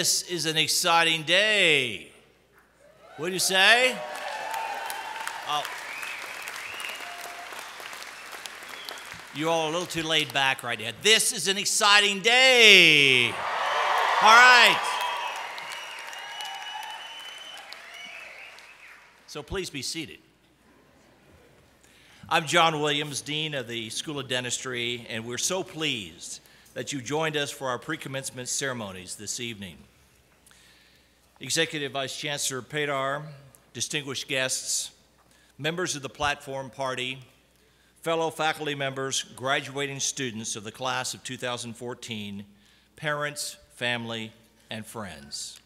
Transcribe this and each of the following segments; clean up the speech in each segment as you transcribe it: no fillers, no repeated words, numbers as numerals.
This is an exciting day. What do you say? Oh. You're all a little too laid back right now. This is an exciting day. All right. So please be seated. I'm John Williams, Dean of the School of Dentistry, and we're so pleased that you joined us for our pre-commencement ceremonies this evening. Executive Vice Chancellor Padar, distinguished guests, members of the platform party, fellow faculty members, graduating students of the class of 2014, parents, family, and friends.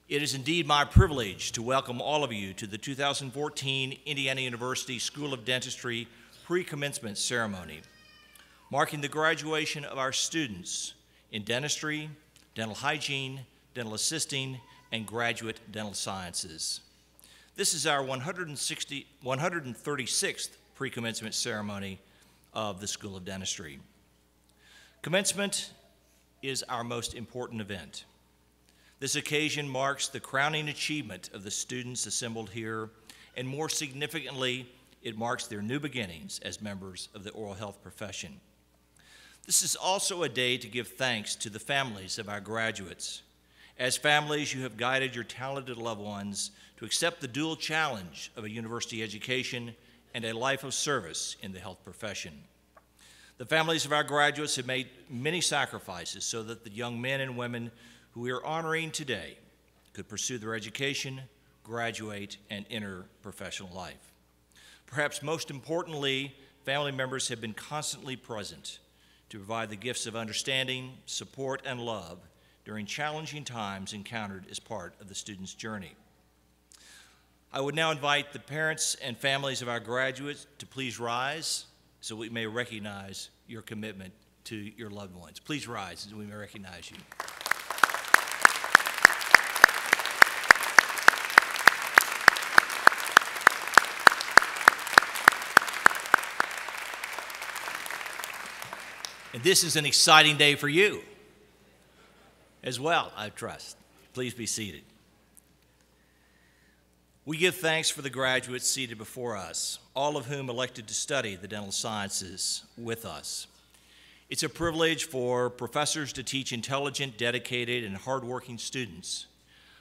It is indeed my privilege to welcome all of you to the 2014 Indiana University School of Dentistry pre-commencement ceremony, marking the graduation of our students in dentistry, dental hygiene, dental assisting, and graduate dental sciences. This is our 136th pre-commencement ceremony of the School of Dentistry. Commencement is our most important event. This occasion marks the crowning achievement of the students assembled here, and more significantly, it marks their new beginnings as members of the oral health profession. This is also a day to give thanks to the families of our graduates. As families, you have guided your talented loved ones to accept the dual challenge of a university education and a life of service in the health profession. The families of our graduates have made many sacrifices so that the young men and women who we are honoring today could pursue their education, graduate, and enter professional life. Perhaps most importantly, family members have been constantly present to provide the gifts of understanding, support, and love during challenging times encountered as part of the student's journey. I would now invite the parents and families of our graduates to please rise so we may recognize your commitment to your loved ones. Please rise so we may recognize you. And this is an exciting day for you as well, I trust. Please be seated. We give thanks for the graduates seated before us, all of whom elected to study the dental sciences with us. It's a privilege for professors to teach intelligent, dedicated, and hardworking students.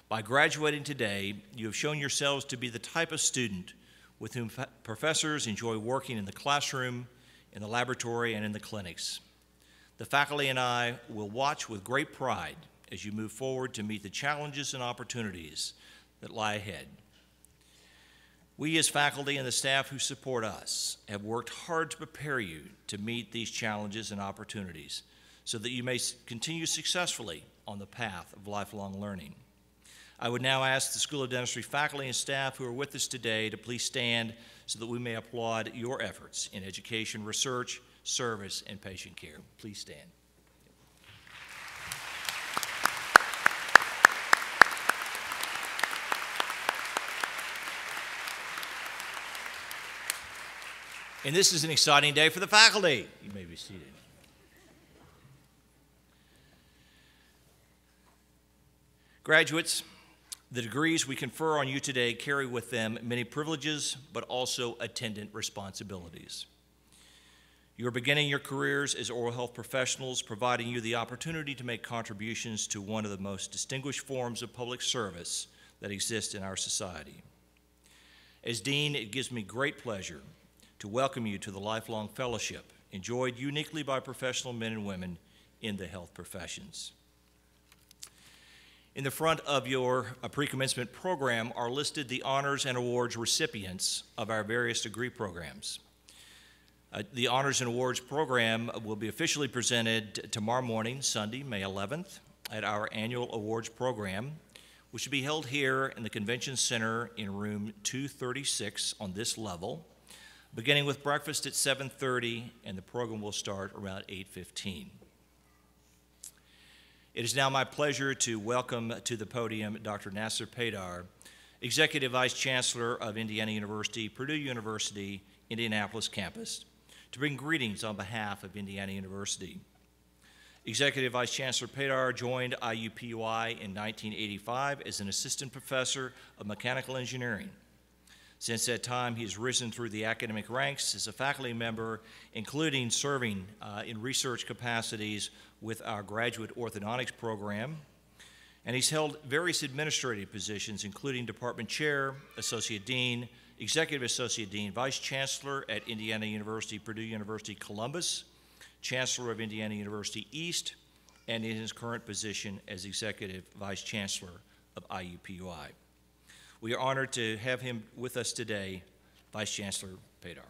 By graduating today, you have shown yourselves to be the type of student with whom professors enjoy working in the classroom, in the laboratory, and in the clinics. The faculty and I will watch with great pride as you move forward to meet the challenges and opportunities that lie ahead. We as faculty and the staff who support us have worked hard to prepare you to meet these challenges and opportunities so that you may continue successfully on the path of lifelong learning. I would now ask the School of Dentistry faculty and staff who are with us today to please stand so that we may applaud your efforts in education, research, service, and patient care. Please stand. And this is an exciting day for the faculty. You may be seated. Graduates, the degrees we confer on you today carry with them many privileges, but also attendant responsibilities. You are beginning your careers as oral health professionals, providing you the opportunity to make contributions to one of the most distinguished forms of public service that exists in our society. As Dean, it gives me great pleasure to welcome you to the Lifelong Fellowship, enjoyed uniquely by professional men and women in the health professions. In the front of your pre-commencement program are listed the honors and awards recipients of our various degree programs. The honors and awards program will be officially presented tomorrow morning, Sunday, May 11th, at our annual awards program, which will be held here in the Convention Center in room 236 on this level, beginning with breakfast at 7:30, and the program will start around 8:15. It is now my pleasure to welcome to the podium Dr. Nasser Paydar, Executive Vice Chancellor of Indiana University, Purdue University, Indianapolis campus, to bring greetings on behalf of Indiana University. Executive Vice Chancellor Paydar joined IUPUI in 1985 as an assistant professor of mechanical engineering. Since that time, he has risen through the academic ranks as a faculty member, including serving in research capacities with our graduate orthodontics program. And he's held various administrative positions, including department chair, associate dean, executive associate dean, vice chancellor at Indiana University, Purdue University, Columbus, chancellor of Indiana University East, and in his current position as executive vice chancellor of IUPUI. We are honored to have him with us today, Vice Chancellor Paydar.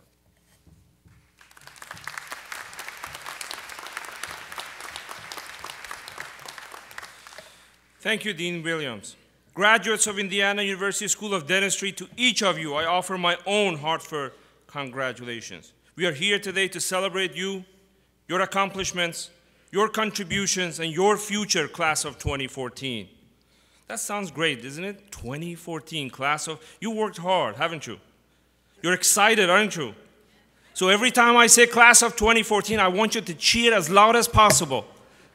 Thank you, Dean Williams. Graduates of Indiana University School of Dentistry, to each of you, I offer my own heartfelt congratulations. We are here today to celebrate you, your accomplishments, your contributions, and your future class of 2014. That sounds great, isn't it? 2014 class of, you worked hard, haven't you? You're excited, aren't you? So every time I say class of 2014, I want you to cheer as loud as possible.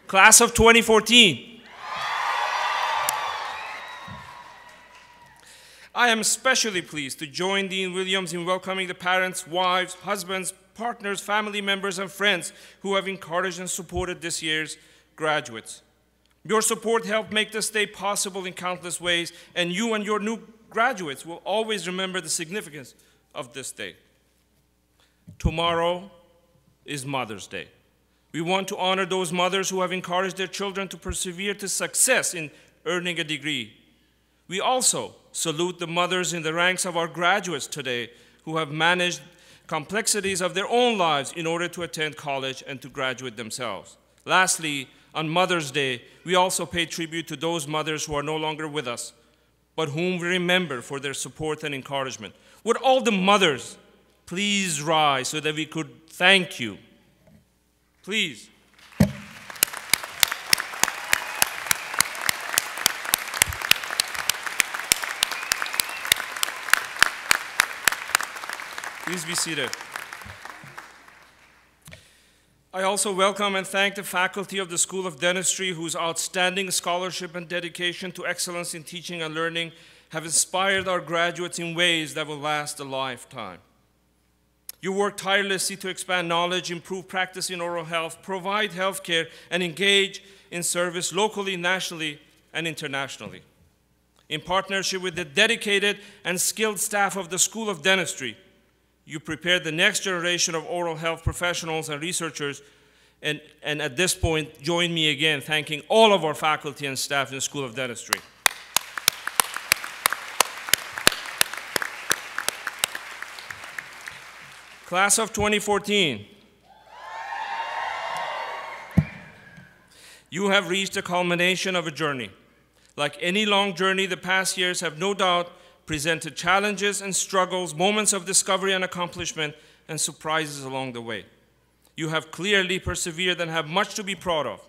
Class of 2014. I am especially pleased to join Dean Williams in welcoming the parents, wives, husbands, partners, family members, and friends who have encouraged and supported this year's graduates. Your support helped make this day possible in countless ways, and you and your new graduates will always remember the significance of this day. Tomorrow is Mother's Day. We want to honor those mothers who have encouraged their children to persevere to success in earning a degree. We also salute the mothers in the ranks of our graduates today who have managed complexities of their own lives in order to attend college and to graduate themselves. Lastly, on Mother's Day, we also pay tribute to those mothers who are no longer with us, but whom we remember for their support and encouragement. Would all the mothers please rise so that we could thank you? Please. Please be seated. I also welcome and thank the faculty of the School of Dentistry whose outstanding scholarship and dedication to excellence in teaching and learning have inspired our graduates in ways that will last a lifetime. You work tirelessly to expand knowledge, improve practice in oral health, provide health care, and engage in service locally, nationally, and internationally. In partnership with the dedicated and skilled staff of the School of Dentistry, you prepared the next generation of oral health professionals and researchers, and at this point, join me again thanking all of our faculty and staff in the School of Dentistry. Class of 2014, you have reached the culmination of a journey. Like any long journey, the past years have no doubt presented challenges and struggles, moments of discovery and accomplishment, and surprises along the way. You have clearly persevered and have much to be proud of.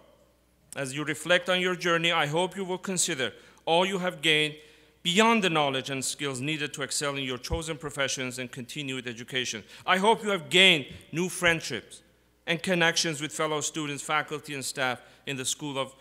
As you reflect on your journey, I hope you will consider all you have gained beyond the knowledge and skills needed to excel in your chosen professions and continued education. I hope you have gained new friendships and connections with fellow students, faculty, and staff in the School of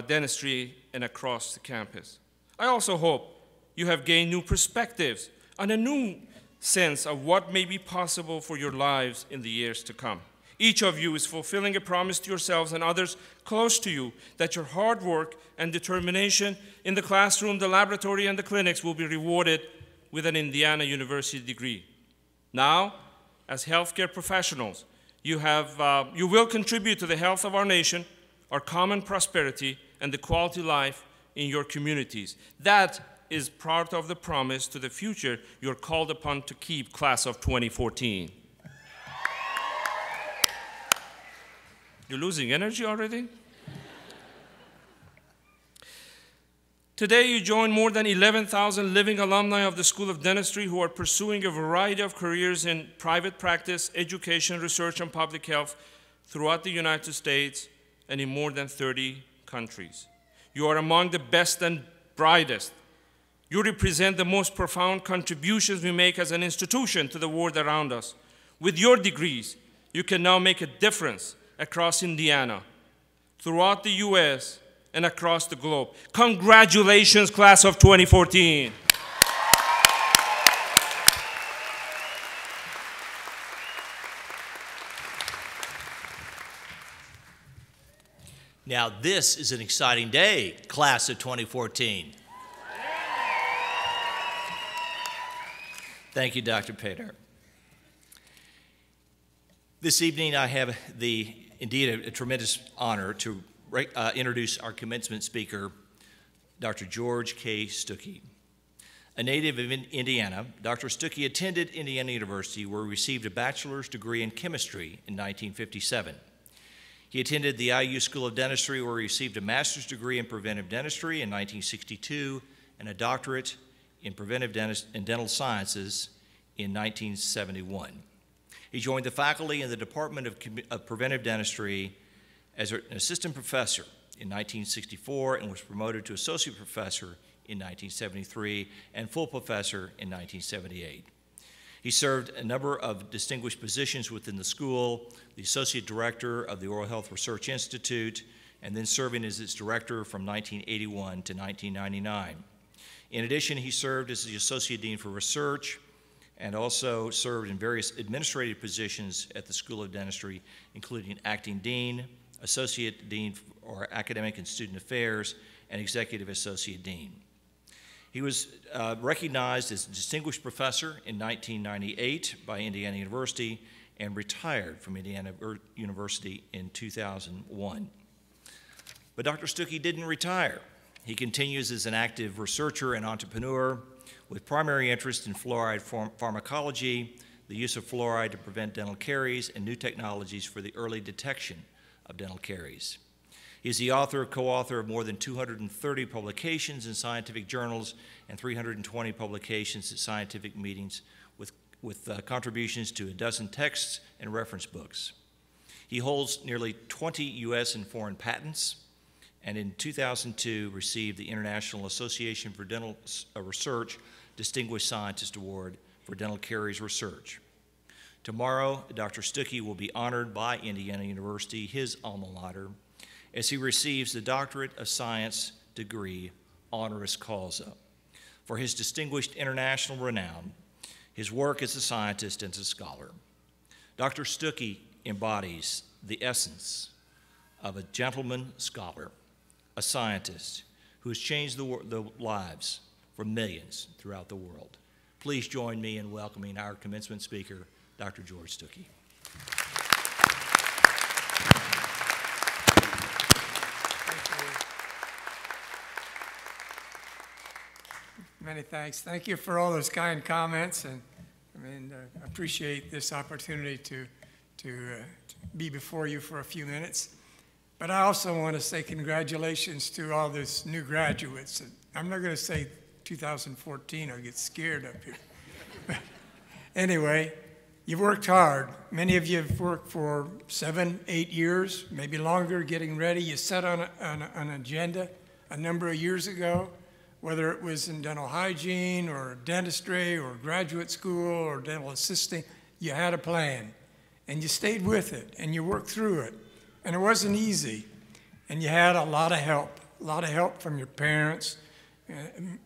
Dentistry and across the campus. I also hope you have gained new perspectives and a new sense of what may be possible for your lives in the years to come. Each of you is fulfilling a promise to yourselves and others close to you that your hard work and determination in the classroom, the laboratory, and the clinics will be rewarded with an Indiana University degree. Now, as healthcare professionals, you will contribute to the health of our nation, our common prosperity, and the quality of life in your communities. That is part of the promise to the future you're called upon to keep, class of 2014. You're losing energy already? Today, you join more than 11,000 living alumni of the School of Dentistry who are pursuing a variety of careers in private practice, education, research, and public health throughout the United States and in more than 30 countries. You are among the best and brightest. You represent the most profound contributions we make as an institution to the world around us. With your degrees, you can now make a difference across Indiana, throughout the U.S., and across the globe. Congratulations, class of 2014. Now, this is an exciting day, class of 2014. Thank you, Dr. Pater. This evening, I have indeed a tremendous honor to introduce our commencement speaker, Dr. George K. Stuckey. A native of Indiana, Dr. Stuckey attended Indiana University, where he received a bachelor's degree in chemistry in 1957. He attended the IU School of Dentistry, where he received a master's degree in preventive dentistry in 1962 and a doctorate in preventive and dental sciences in 1971. He joined the faculty in the Department of Preventive Dentistry as an assistant professor in 1964 and was promoted to associate professor in 1973 and full professor in 1978. He served a number of distinguished positions within the school, the associate director of the Oral Health Research Institute, and then serving as its director from 1981 to 1999. In addition, he served as the Associate Dean for Research and also served in various administrative positions at the School of Dentistry, including Acting Dean, Associate Dean for Academic and Student Affairs, and Executive Associate Dean. He was recognized as a distinguished professor in 1998 by Indiana University and retired from Indiana University in 2001. But Dr. Stuckey didn't retire. He continues as an active researcher and entrepreneur with primary interest in fluoride pharmacology, the use of fluoride to prevent dental caries, and new technologies for the early detection of dental caries. He is the author, co-author of more than 230 publications in scientific journals and 320 publications at scientific meetings with contributions to a dozen texts and reference books. He holds nearly 20 U.S. and foreign patents, and in 2002 received the International Association for Dental Research Distinguished Scientist Award for Dental Caries Research. Tomorrow, Dr. Stuckey will be honored by Indiana University, his alma mater, as he receives the Doctorate of Science degree, honoris causa, for his distinguished international renown, his work as a scientist and as a scholar. Dr. Stuckey embodies the essence of a gentleman scholar, a scientist who has changed the lives for millions throughout the world. Please join me in welcoming our commencement speaker, Dr. George Stuckey. Many thanks. Thank you for all those kind comments, and I appreciate this opportunity to be before you for a few minutes. But I also want to say congratulations to all those new graduates. I'm not going to say 2014, I'll get scared up here. But anyway, you've worked hard. Many of you have worked for 7, 8 years, maybe longer, getting ready. You set on an agenda a number of years ago, whether it was in dental hygiene or dentistry or graduate school or dental assisting. You had a plan, and you stayed with it, and you worked through it. And it wasn't easy, and you had a lot of help from your parents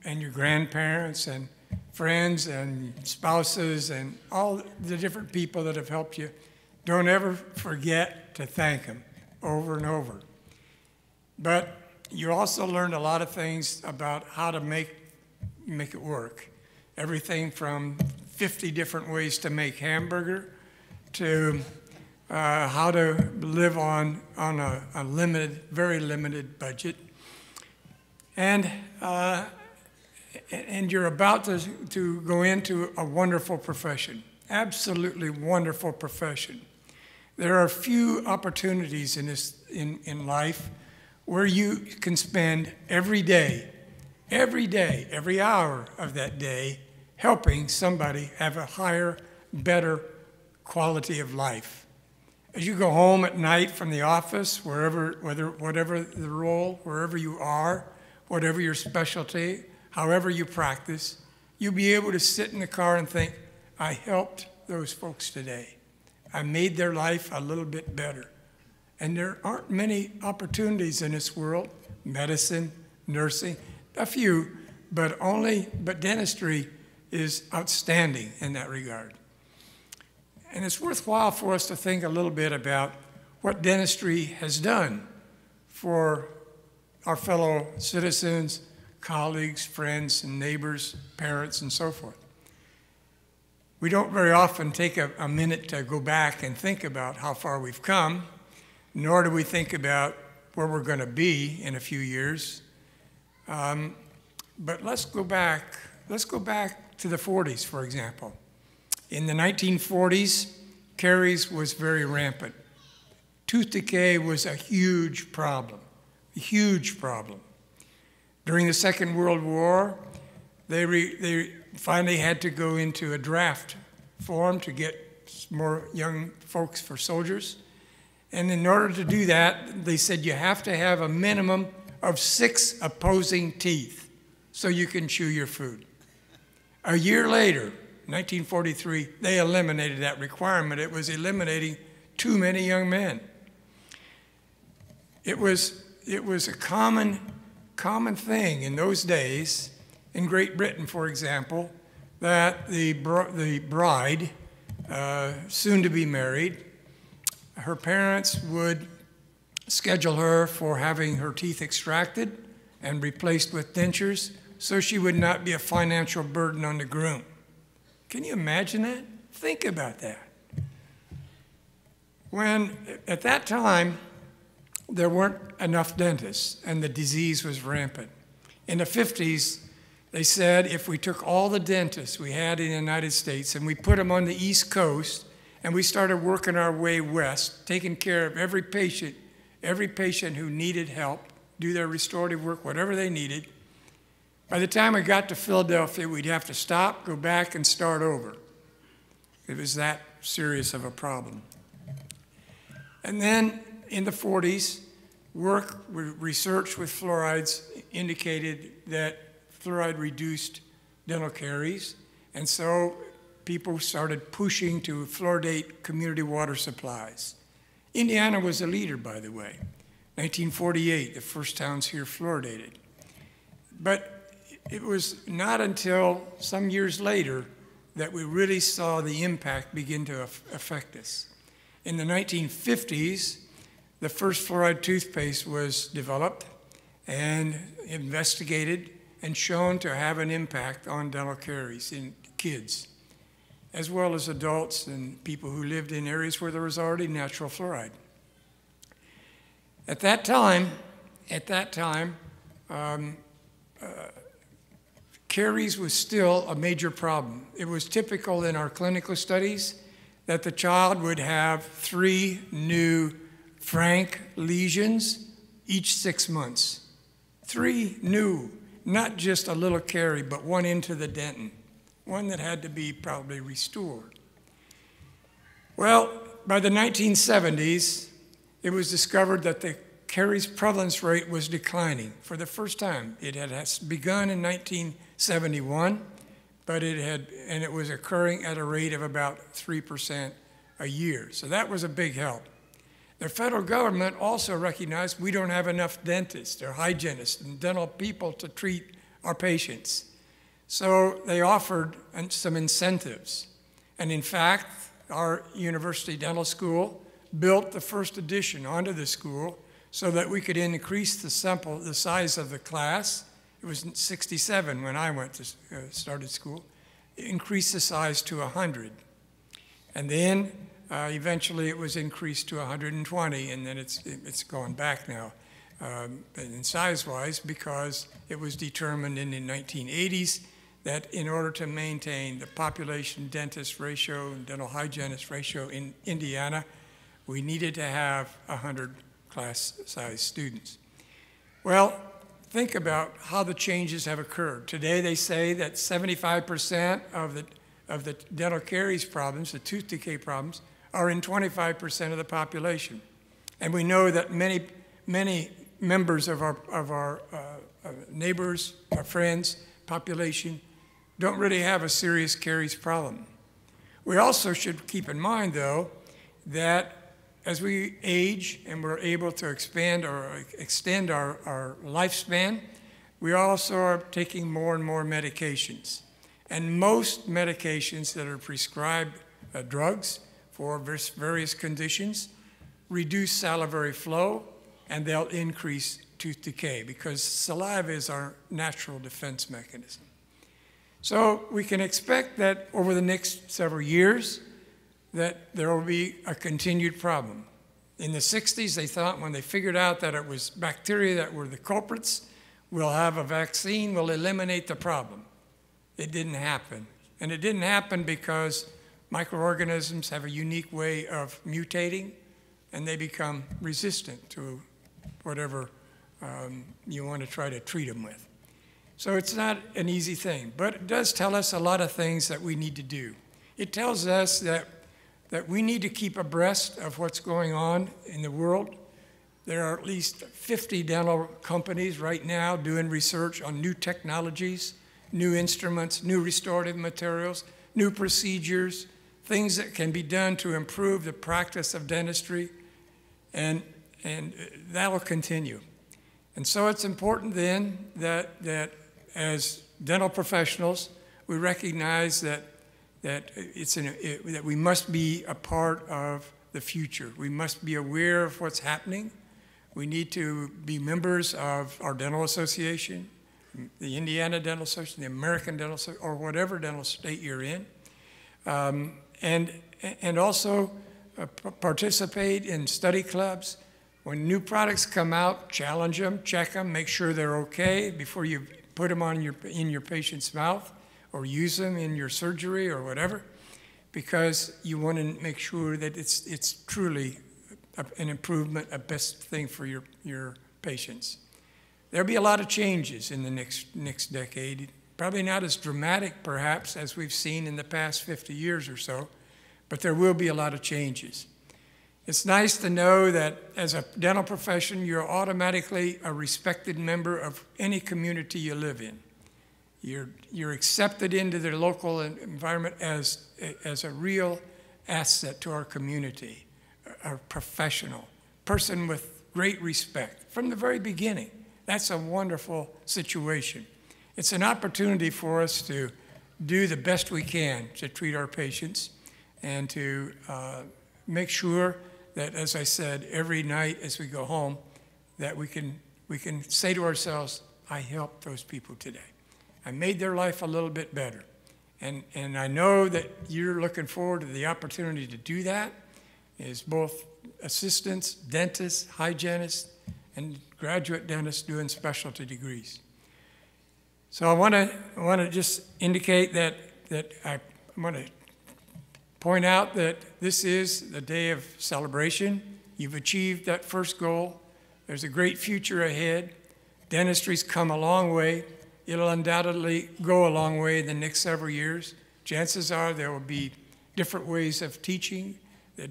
and your grandparents and friends and spouses and all the different people that have helped you. Don't ever forget to thank them over and over. But you also learned a lot of things about how to make it work. Everything from 50 different ways to make hamburger to how to live on a limited, very limited budget. And you're about to go into a wonderful profession, absolutely wonderful profession. There are few opportunities in life where you can spend every day, every hour of that day, helping somebody have a higher, better quality of life. As you go home at night from the office, whatever the role, wherever you are, whatever your specialty, however you practice, you'll be able to sit in the car and think, I helped those folks today. I made their life a little bit better. And there aren't many opportunities in this world, medicine, nursing, a few, but dentistry is outstanding in that regard. And it's worthwhile for us to think a little bit about what dentistry has done for our fellow citizens, colleagues, friends, and neighbors, parents, and so forth. We don't very often take a minute to go back and think about how far we've come, nor do we think about where we're going to be in a few years. But let's go back to the 40s, for example. In the 1940s, caries was very rampant. Tooth decay was a huge problem, a huge problem. During the Second World War, they finally had to go into a draft form to get more young folks for soldiers. And in order to do that, they said you have to have a minimum of 6 opposing teeth so you can chew your food. A year later, 1943, they eliminated that requirement. It was eliminating too many young men. It was a common thing in those days, in Great Britain, for example, that the bride, soon to be married, her parents would schedule her for having her teeth extracted and replaced with dentures so she would not be a financial burden on the groom. Can you imagine that? Think about that. When, at that time, there weren't enough dentists and the disease was rampant. In the 50s, they said if we took all the dentists we had in the United States and we put them on the East Coast and we started working our way west, taking care of every patient who needed help, do their restorative work, whatever they needed, by the time we got to Philadelphia, we'd have to stop, go back, and start over. It was that serious of a problem. And then in the 40s, research with fluorides indicated that fluoride reduced dental caries, and so people started pushing to fluoridate community water supplies. Indiana was a leader, by the way. 1948, the first towns here fluoridated. But it was not until some years later that we really saw the impact begin to affect us. In the 1950s, the first fluoride toothpaste was developed and investigated and shown to have an impact on dental caries in kids, as well as adults and people who lived in areas where there was already natural fluoride. At that time, caries was still a major problem. It was typical in our clinical studies that the child would have 3 new frank lesions each 6 months. 3 new, not just a little carie, but one into the dentin, one that had to be probably restored. Well, by the 1970s, it was discovered that the caries prevalence rate was declining for the first time. It had begun in 1971, but it was occurring at a rate of about 3% a year. So that was a big help. The federal government also recognized we don't have enough dentists or hygienists and dental people to treat our patients. So they offered some incentives. And in fact, our university dental school built the first addition onto the school so that we could increase the size of the class. It was 67 when I went to started school. Increase the size to 100. And then eventually it was increased to 120, and then it's gone back now. and size-wise, because it was determined in the 1980s that in order to maintain the population dentist ratio and dental hygienist ratio in Indiana, we needed to have 100 class-size students. Well, think about how the changes have occurred. Today they say that 75% of the dental caries problems, the tooth decay problems, are in 25% of the population. And we know that many members of our neighbors, our friends, population, don't really have a serious caries problem. We also should keep in mind, though, that as we age and we're able to expand or extend our lifespan, we also are taking more and more medications. And most medications that are prescribed drugs for various conditions reduce salivary flow, and they'll increase tooth decay because saliva is our natural defense mechanism. So we can expect that over the next several years that there will be a continued problem. In the 60s, they thought when they figured out that it was bacteria that were the culprits, we'll have a vaccine, we'll eliminate the problem. It didn't happen. And it didn't happen because microorganisms have a unique way of mutating, and they become resistant to whatever you want to try to treat them with. So it's not an easy thing, but it does tell us a lot of things that we need to do. It tells us that we need to keep abreast of what's going on in the world. There are at least 50 dental companies right now doing research on new technologies, new instruments, new restorative materials, new procedures, things that can be done to improve the practice of dentistry, and that will continue. And so it's important then that as dental professionals, we recognize that we must be a part of the future. We must be aware of what's happening. We need to be members of our dental association, the Indiana Dental Association, the American Dental Association, or whatever dental state you're in, and also participate in study clubs. When new products come out, challenge them, check them, make sure they're okay before you put them on in your patient's mouth or use them in your surgery or whatever, because you want to make sure that it's truly an improvement, a best thing for your patients. There'll be a lot of changes in the next decade, probably not as dramatic perhaps as we've seen in the past 50 years or so, but there will be a lot of changes. It's nice to know that as a dental profession, you're automatically a respected member of any community you live in. You're accepted into the local environment as a real asset to our community, a professional, person with great respect from the very beginning. That's a wonderful situation. It's an opportunity for us to do the best we can to treat our patients and to make sure that, as I said, every night as we go home, that we can say to ourselves, I helped those people today. I made their life a little bit better. And I know that you're looking forward to the opportunity to do that as both assistants, dentists, hygienists, and graduate dentists doing specialty degrees. So I want to just indicate that I want to point out that this is the day of celebration. You've achieved that first goal. There's a great future ahead. Dentistry's come a long way. It'll undoubtedly go a long way in the next several years. Chances are there will be different ways of teaching,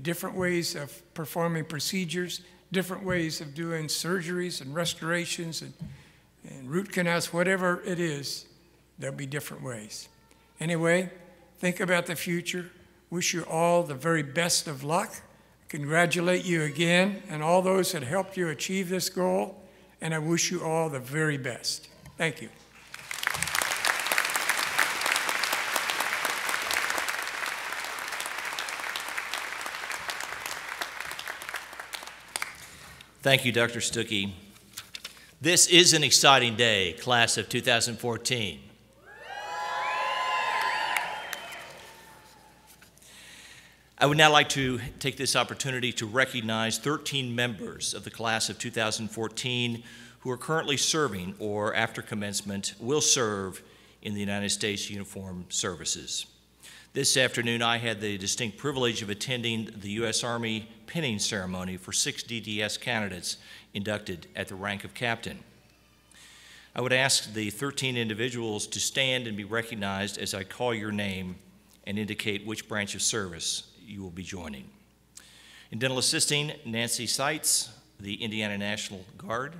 different ways of performing procedures, different ways of doing surgeries and restorations and root canals, whatever it is, there'll be different ways. Anyway, think about the future. Wish you all the very best of luck. Congratulate you again and all those that helped you achieve this goal, and I wish you all the very best. Thank you. Thank you, Dr. Stuckey. This is an exciting day, class of 2014. I would now like to take this opportunity to recognize 13 members of the class of 2014 who are currently serving or after commencement will serve in the United States Uniformed Services. This afternoon, I had the distinct privilege of attending the U.S. Army pinning ceremony for 6 DDS candidates inducted at the rank of captain. I would ask the 13 individuals to stand and be recognized as I call your name and indicate which branch of service you will be joining. In dental assisting, Nancy Seitz, the Indiana National Guard.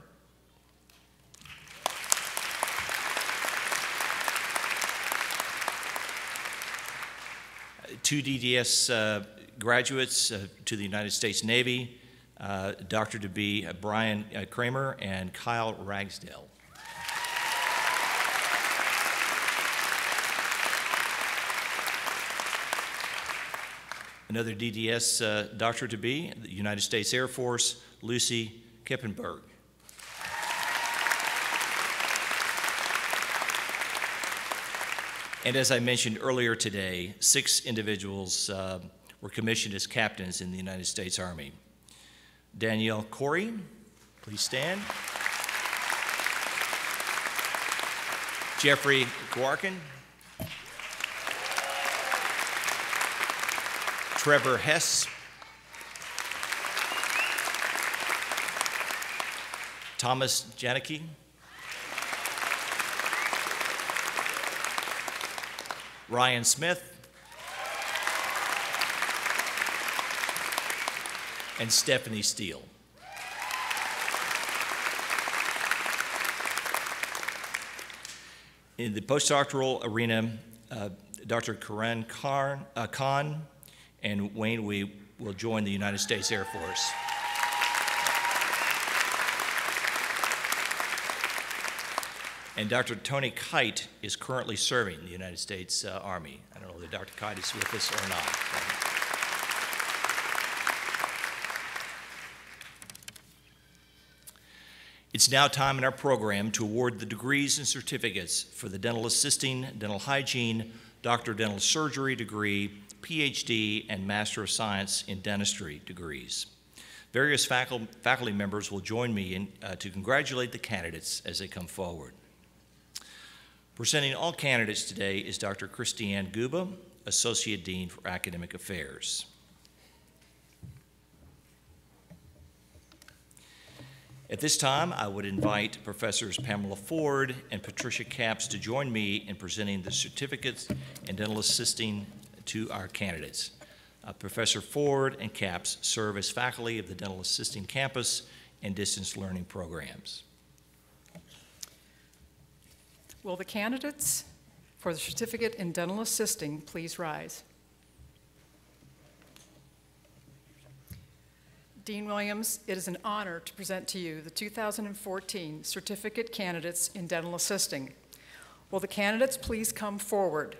Two DDS graduates to the United States Navy, Dr. to be Brian Kramer and Kyle Ragsdale. Another DDS doctor to be, the United States Air Force, Lucy Kippenberg. And as I mentioned earlier today, 6 individuals were commissioned as captains in the United States Army. Danielle Corey, please stand. Jeffrey Gwarkin. Trevor Hess. Thomas Janicki. Ryan Smith. And Stephanie Steele. In the postdoctoral arena, Dr. Karan Khan and Wayne Wee will join the United States Air Force. And Dr. Tony Kite is currently serving the United States Army. I don't know whether Dr. Kite is with us or not. It's now time in our program to award the degrees and certificates for the dental assisting, dental hygiene, doctor of dental surgery degree, PhD, and Master of Science in Dentistry degrees. Various faculty members will join me to congratulate the candidates as they come forward. Presenting all candidates today is Dr. Christiane Guba, Associate Dean for Academic Affairs. At this time, I would invite Professors Pamela Ford and Patricia Capps to join me in presenting the certificates in dental assisting to our candidates. Professor Ford and Capps serve as faculty of the Dental Assisting Campus and Distance Learning programs. Will the candidates for the certificate in dental assisting please rise? Dean Williams, it is an honor to present to you the 2014 certificate candidates in dental assisting. Will the candidates please come forward?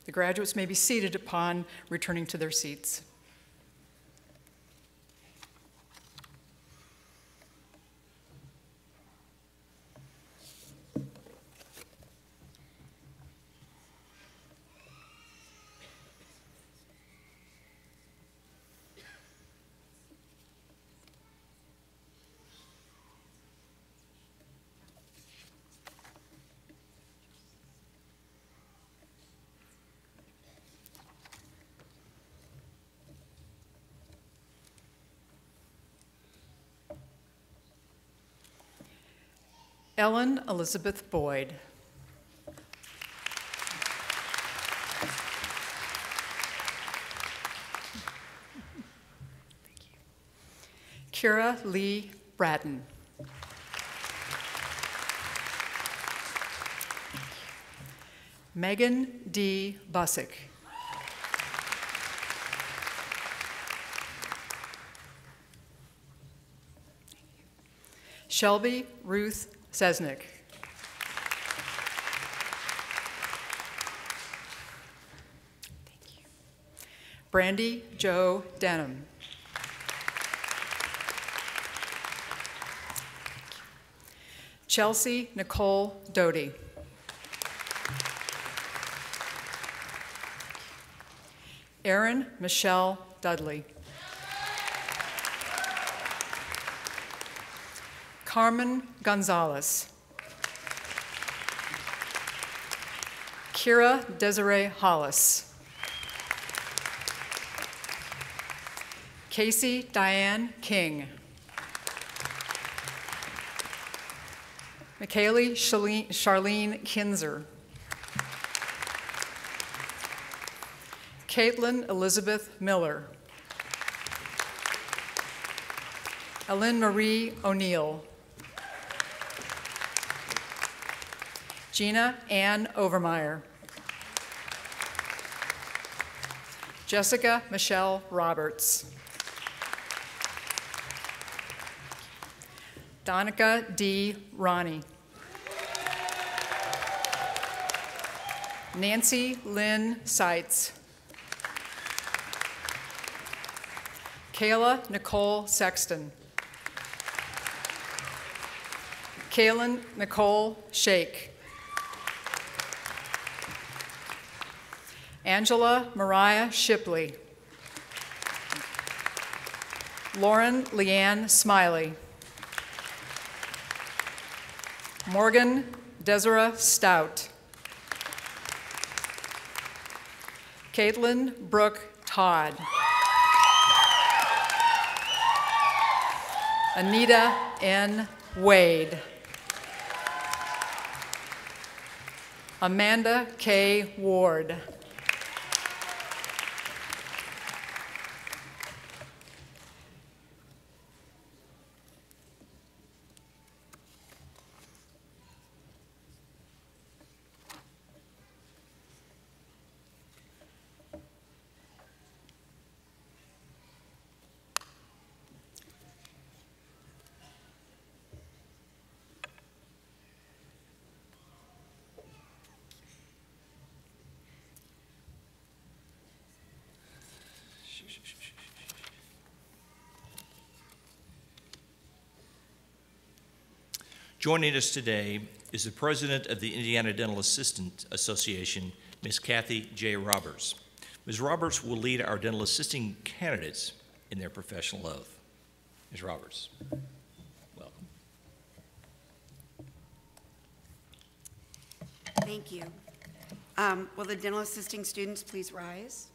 The graduates may be seated upon returning to their seats. Ellen Elizabeth Boyd. Kira Lee Bratton. Megan D. Busick. Shelby Ruth Sesnick. Brandy Jo Denham. Chelsea Nicole Doty. Erin Michelle Dudley. Carmen Gonzalez. Kira Desiree Hollis. Casey Diane King. McKaylee Charlene Kinzer. Caitlin Elizabeth Miller. Ellen Marie O'Neill. Gina Ann Overmeyer. Jessica Michelle Roberts. Donica D. Ronnie. Nancy Lynn Seitz. Kayla Nicole Sexton. Kaylin Nicole Shake. Angela Mariah Shipley. Lauren Leanne Smiley. Morgan Desiree Stout. Caitlin Brooke Todd. Anita N. Wade. Amanda K. Ward. Joining us today is the president of the Indiana Dental Assistant Association, Ms. Kathy J. Roberts. Ms. Roberts will lead our dental assisting candidates in their professional oath. Ms. Roberts, welcome. Thank you. Will the dental assisting students please rise?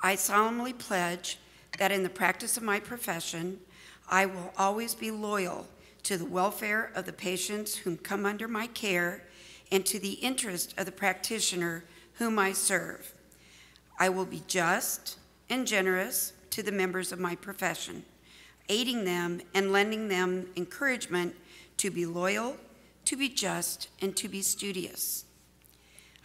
I solemnly pledge that in the practice of my profession, I will always be loyal to the welfare of the patients whom come under my care and to the interest of the practitioner whom I serve. I will be just and generous to the members of my profession, aiding them and lending them encouragement to be loyal, to be just, and to be studious.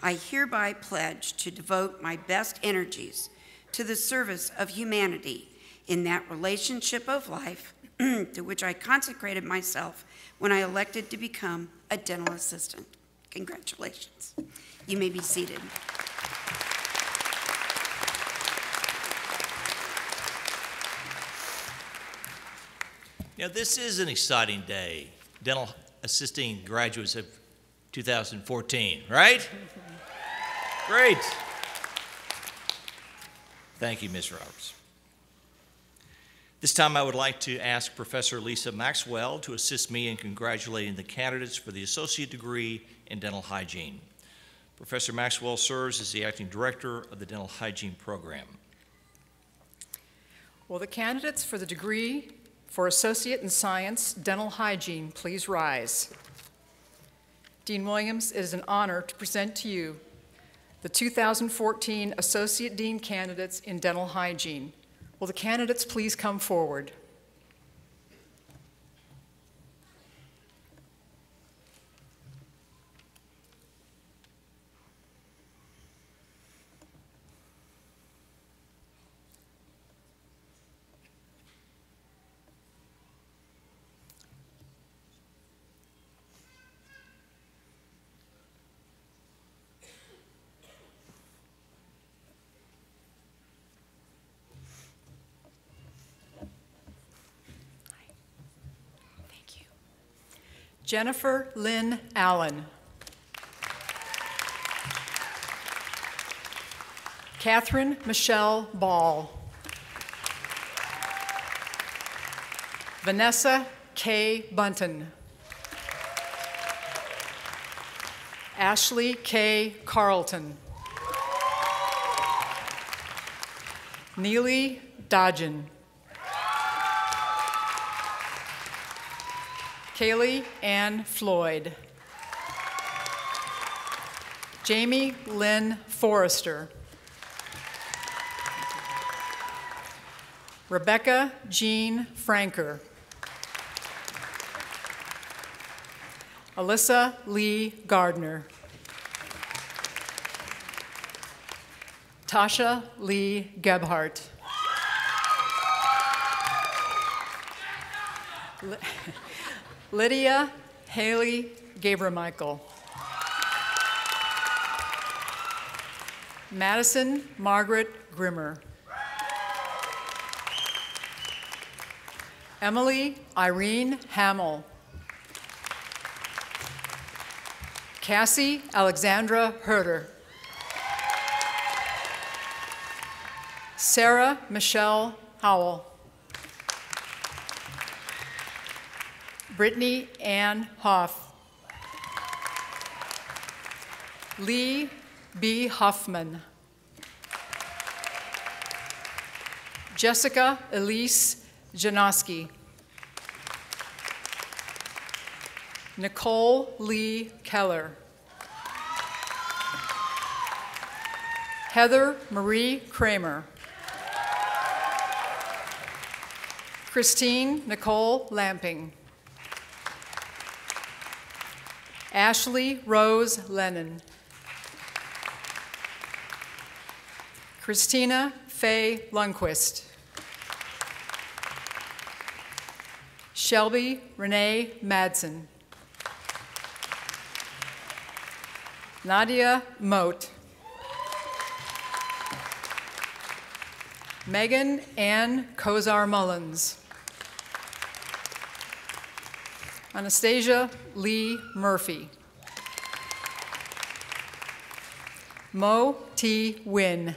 I hereby pledge to devote my best energies to the service of humanity in that relationship of life to which I consecrated myself when I elected to become a dental assistant. Congratulations. You may be seated. Now, this is an exciting day. Dental assisting graduates of 2014, right? Great. Thank you, Ms. Roberts. This time I would like to ask Professor Lisa Maxwell to assist me in congratulating the candidates for the associate degree in dental hygiene. Professor Maxwell serves as the acting director of the dental hygiene program. Will the candidates for the degree for associate in science dental hygiene please rise? Dean Williams, it is an honor to present to you the 2014 Associate Dean candidates in dental hygiene. Will the candidates please come forward? Jennifer Lynn Allen. Catherine Michelle Ball. Vanessa K. Bunton. Ashley K. Carlton. Neely Dodgen. Kaylee Ann Floyd. Jamie Lynn Forrester. Rebecca Jean Franker. Alyssa Lee Gardner. Tasha Lee Gebhardt. Lydia Haley Gabriel-Michael. Madison Margaret Grimmer. Emily Irene Hamill. Cassie Alexandra Herder. Sarah Michelle Howell. Brittany Ann Hoff. Lee B. Huffman. Jessica Elise Janoski. Nicole Lee Keller. Heather Marie Kramer. Christine Nicole Lamping. Ashley Rose Lennon. Christina Faye Lundquist. Shelby Renee Madsen. Nadia Moat. Megan Ann Kozar Mullins. Anastasia Lee Murphy. Mo T. Wynn.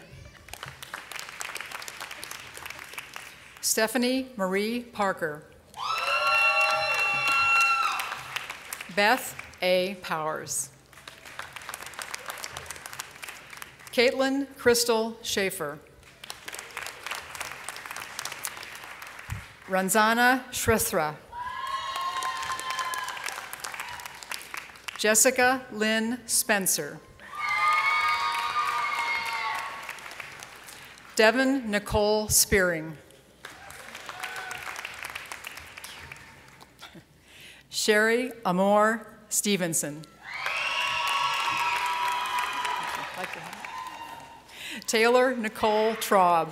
Stephanie Marie Parker. Beth A. Powers. Caitlin Crystal Schaefer. Ranzana Shrithra. Jessica Lynn Spencer. Devin Nicole Spearing. Sherry Amor Stevenson. Taylor Nicole Traub.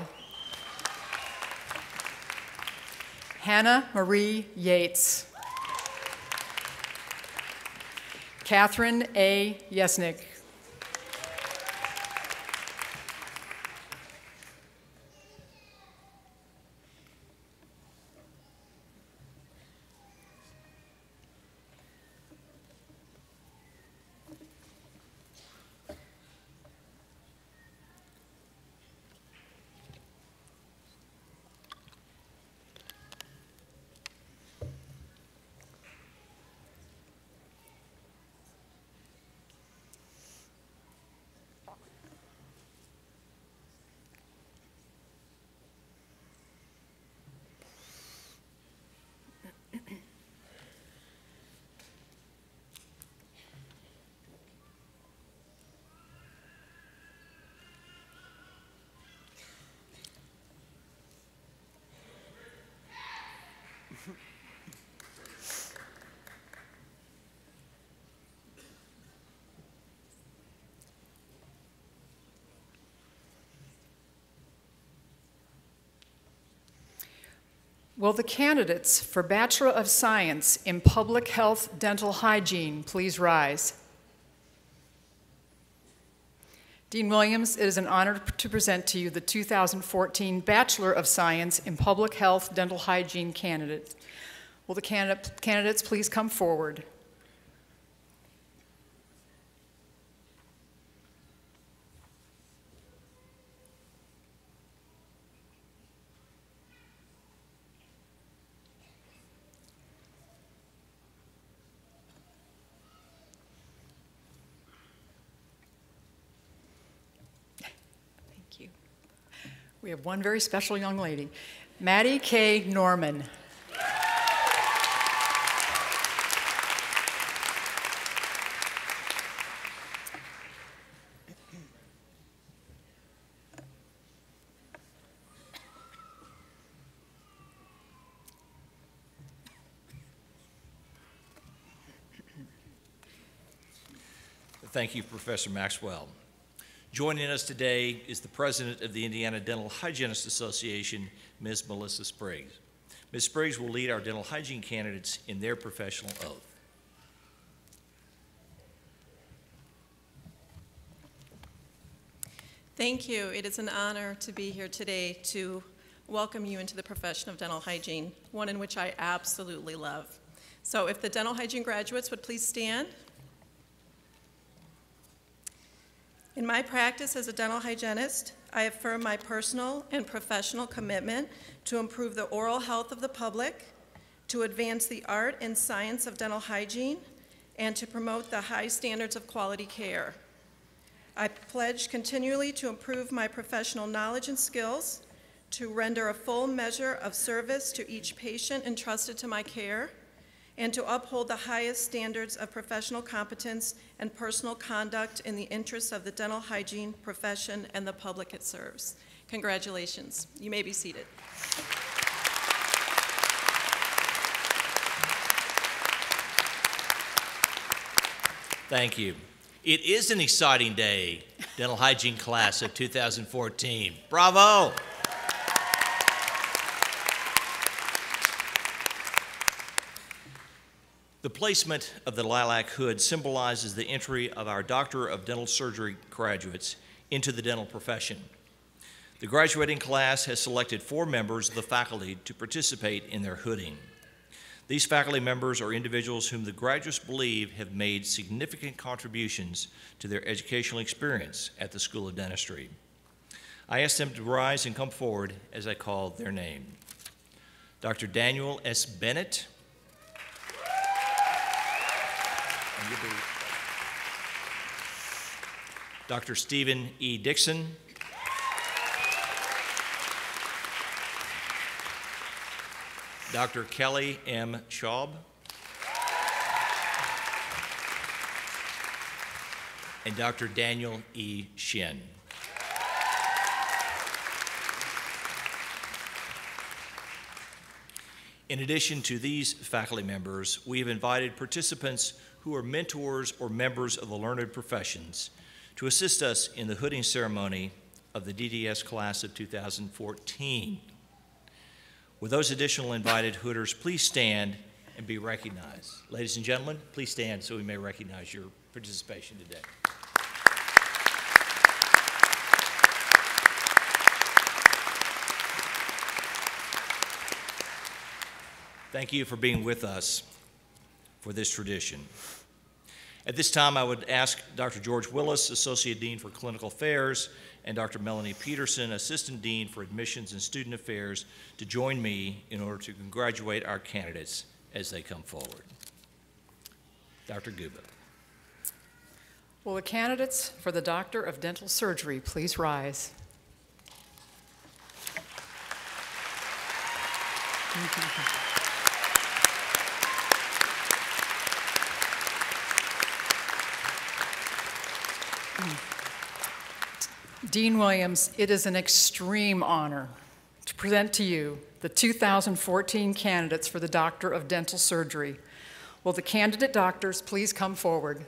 Hannah Marie Yates. Catherine A. Yesnick. Will the candidates for Bachelor of Science in Public Health Dental Hygiene please rise? Dean Williams, it is an honor to present to you the 2014 Bachelor of Science in Public Health Dental Hygiene candidate. Will the candidates please come forward? We have one very special young lady, Maddie K. Norman. Thank you, Professor Maxwell. Joining us today is the president of the Indiana Dental Hygienists Association, Ms. Melissa Spriggs. Ms. Spriggs will lead our dental hygiene candidates in their professional oath. Thank you. It is an honor to be here today to welcome you into the profession of dental hygiene, one in which I absolutely love. So if the dental hygiene graduates would please stand. In my practice as a dental hygienist, I affirm my personal and professional commitment to improve the oral health of the public, to advance the art and science of dental hygiene, and to promote the high standards of quality care. I pledge continually to improve my professional knowledge and skills, to render a full measure of service to each patient entrusted to my care, and to uphold the highest standards of professional competence and personal conduct in the interests of the dental hygiene profession and the public it serves. Congratulations. You may be seated. Thank you. It is an exciting day, dental hygiene class of 2014. Bravo! The placement of the lilac hood symbolizes the entry of our Doctor of Dental Surgery graduates into the dental profession. The graduating class has selected 4 members of the faculty to participate in their hooding. These faculty members are individuals whom the graduates believe have made significant contributions to their educational experience at the School of Dentistry. I ask them to rise and come forward as I call their name. Dr. Daniel S. Bennett, Dr. Stephen E. Dixon, Dr. Kelly M. Schaub, and Dr. Daniel E. Shin. In addition to these faculty members, we have invited participants who are mentors or members of the learned professions to assist us in the hooding ceremony of the DDS class of 2014. With those additional invited hooders, please stand and be recognized. Ladies and gentlemen, please stand so we may recognize your participation today. Thank you for being with us for this tradition. At this time, I would ask Dr. George Willis, Associate Dean for Clinical Affairs, and Dr. Melanie Peterson, Assistant Dean for Admissions and Student Affairs, to join me in order to congratulate our candidates as they come forward. Dr. Guba. Will the candidates for the Doctor of Dental Surgery please rise? Dean Williams, it is an extreme honor to present to you the 2014 candidates for the Doctor of Dental Surgery. Will the candidate doctors please come forward?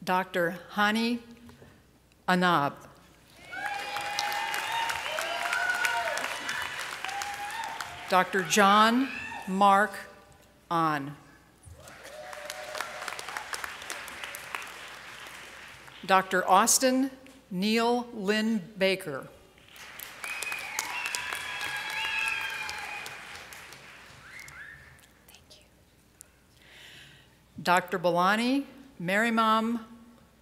Dr. Hani Anab. Dr. John Mark An. Dr. Austin Neil Lynn Baker. Dr. Balani Marimam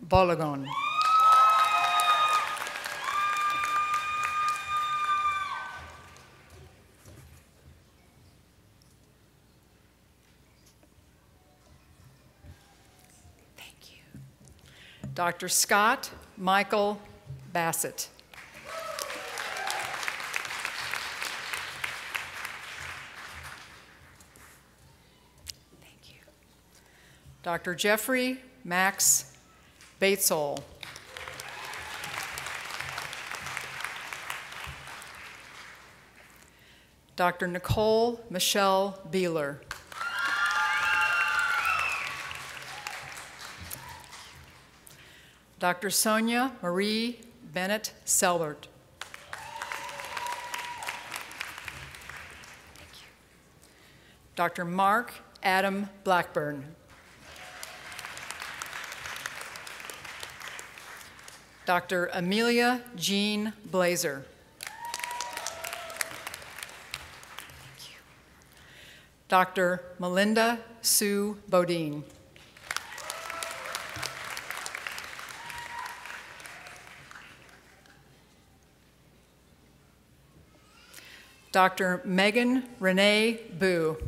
Bologon. Dr. Scott Michael Bassett. Thank you. Dr. Jeffrey Max Batesole. Dr. Nicole Michelle Beeler. Dr. Sonia Marie Bennett Selbert. Dr. Mark Adam Blackburn. Dr. Amelia Jean Blazer. Dr. Melinda Sue Bodine. Dr. Megan Renee Boo.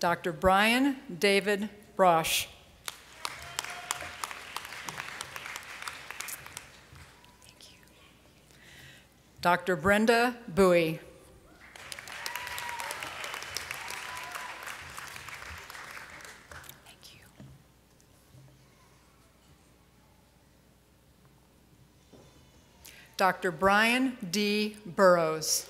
Dr. Brian David Brosh. Thank you. Dr. Brenda Bowie. Thank you. Dr. Brian D. Burrows.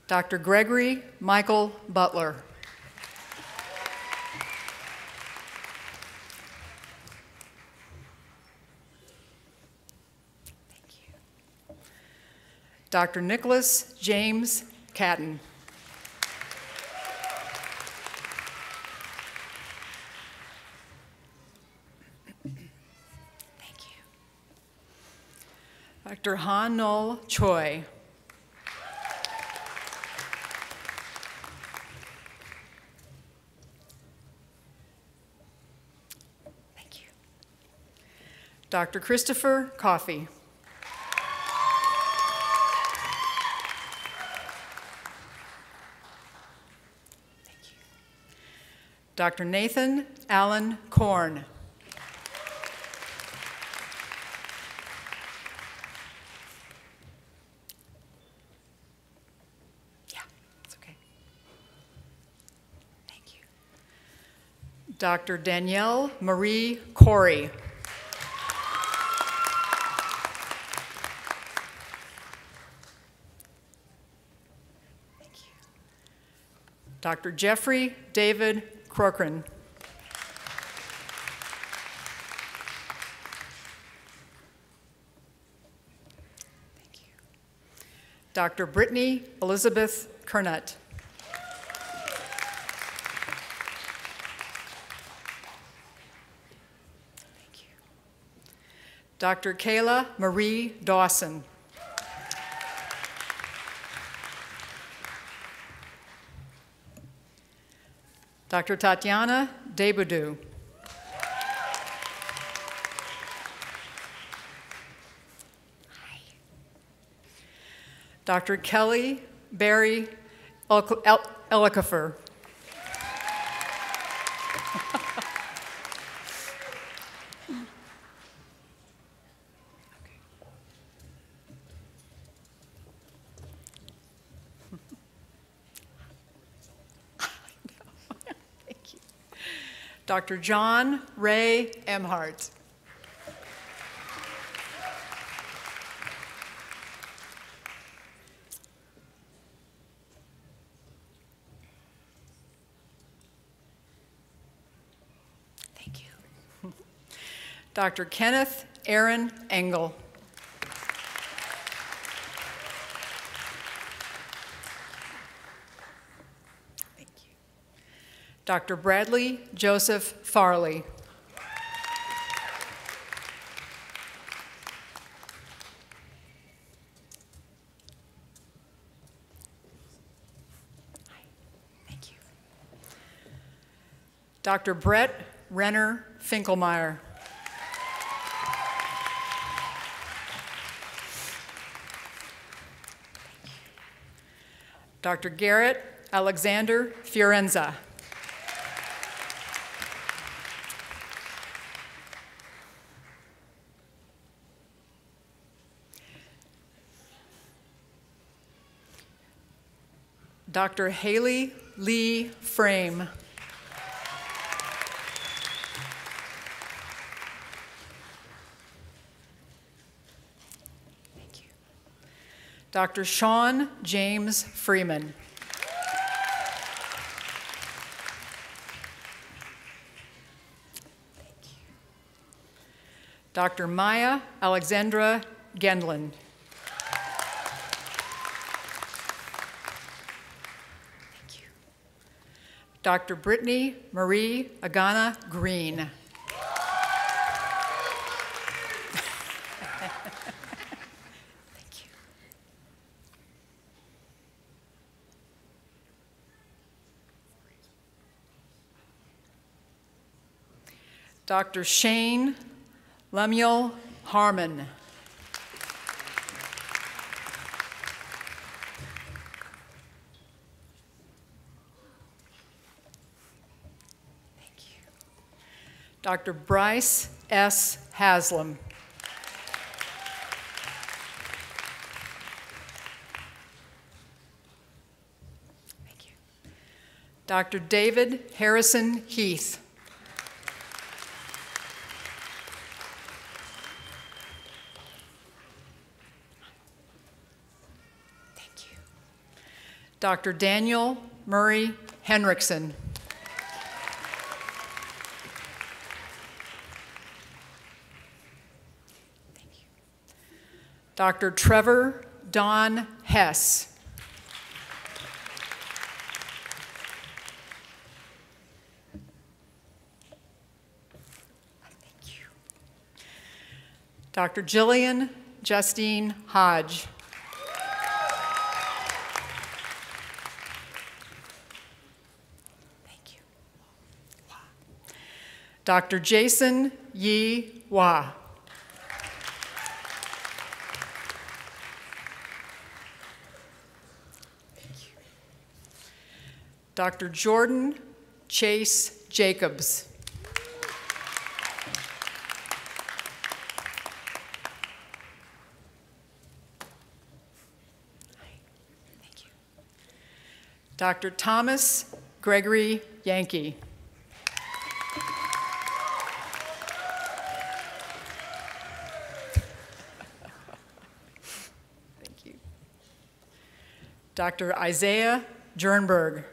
Dr. Gregory Michael Butler. Thank you. Dr. Nicholas James Catton. Thank you. Dr. Han Nol Choi. Dr. Christopher Coffey. Thank you. Dr. Nathan Allen Korn. Yeah, it's okay. Thank you. Dr. Danielle Marie Corey. Dr. Jeffrey David Corcoran. Thank you. Dr. Brittany Elizabeth Kernett. Thank you. Dr. Kayla Marie Dawson. Dr. Tatiana Debudou. Hi. Dr. Kelly Barry Ellicofer. Dr. John Ray Emhart. Thank you. Dr. Kenneth Aaron Engel. Dr. Bradley Joseph Farley. Dr. Brett Renner Finkelmeyer. Dr. Garrett Alexander Fiorenza. Dr. Haley Lee Frame. Thank you. Dr. Sean James Freeman. Thank you. Dr. Maya Alexandra Gendlin. Dr. Brittany Marie Agana Green. Thank you. Dr. Shane Lemuel Harmon. Dr. Bryce S. Haslam. Thank you. Dr. David Harrison Heath. Thank you. Dr. Daniel Murray Henriksen. Dr. Trevor Don Hess. Thank you. Dr. Jillian Justine Hodge. Thank you. Dr. Jason Yi Hua. Dr. Jordan Chase Jacobs. Thank you. Dr. Thomas Gregory Yankee. Thank you. Dr. Isaiah Jernberg.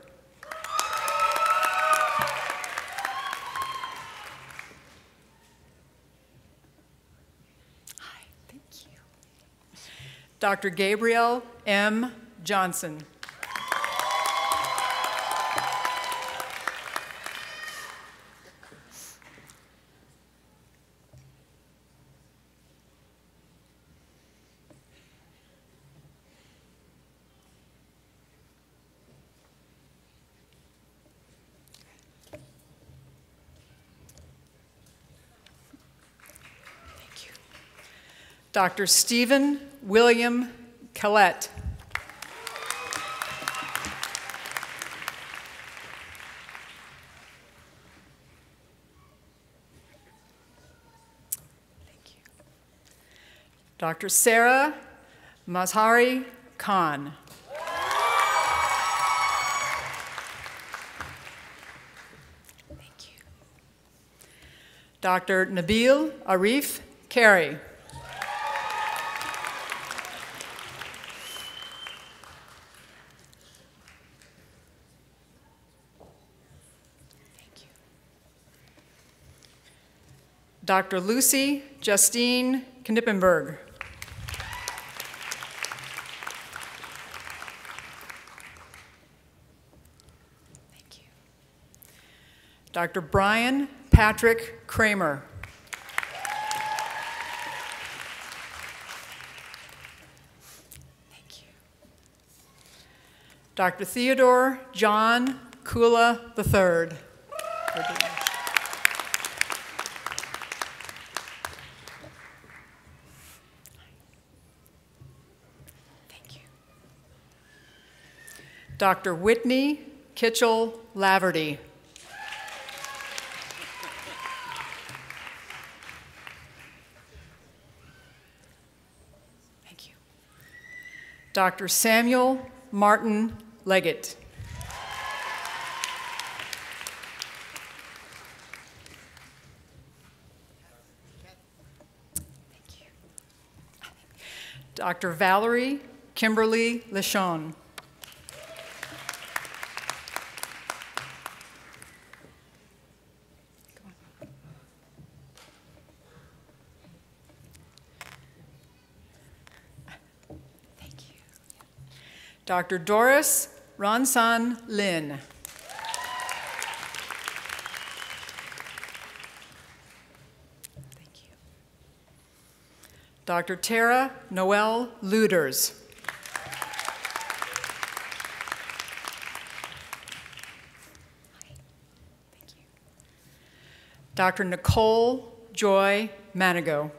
Dr. Gabriel M. Johnson. Thank you. Dr. Stephen William Collette. Thank you. Dr. Sarah Mazhari Khan. Thank you. Dr. Nabil Arif Carey. Dr. Lucy Justine Knippenberg. Thank you. Dr. Brian Patrick Kramer. Thank you. Dr. Theodore John Kula III. Laverty. Thank you. Dr. Whitney Kitchell Laverty. Thank you. Dr. Samuel Martin Leggett. Thank you. Dr. Valerie Kimberly Lechon. Dr. Doris Ronsan Lin. Thank you. Dr. Tara Noel Luders. Thank you. Dr. Nicole Joy Manigo.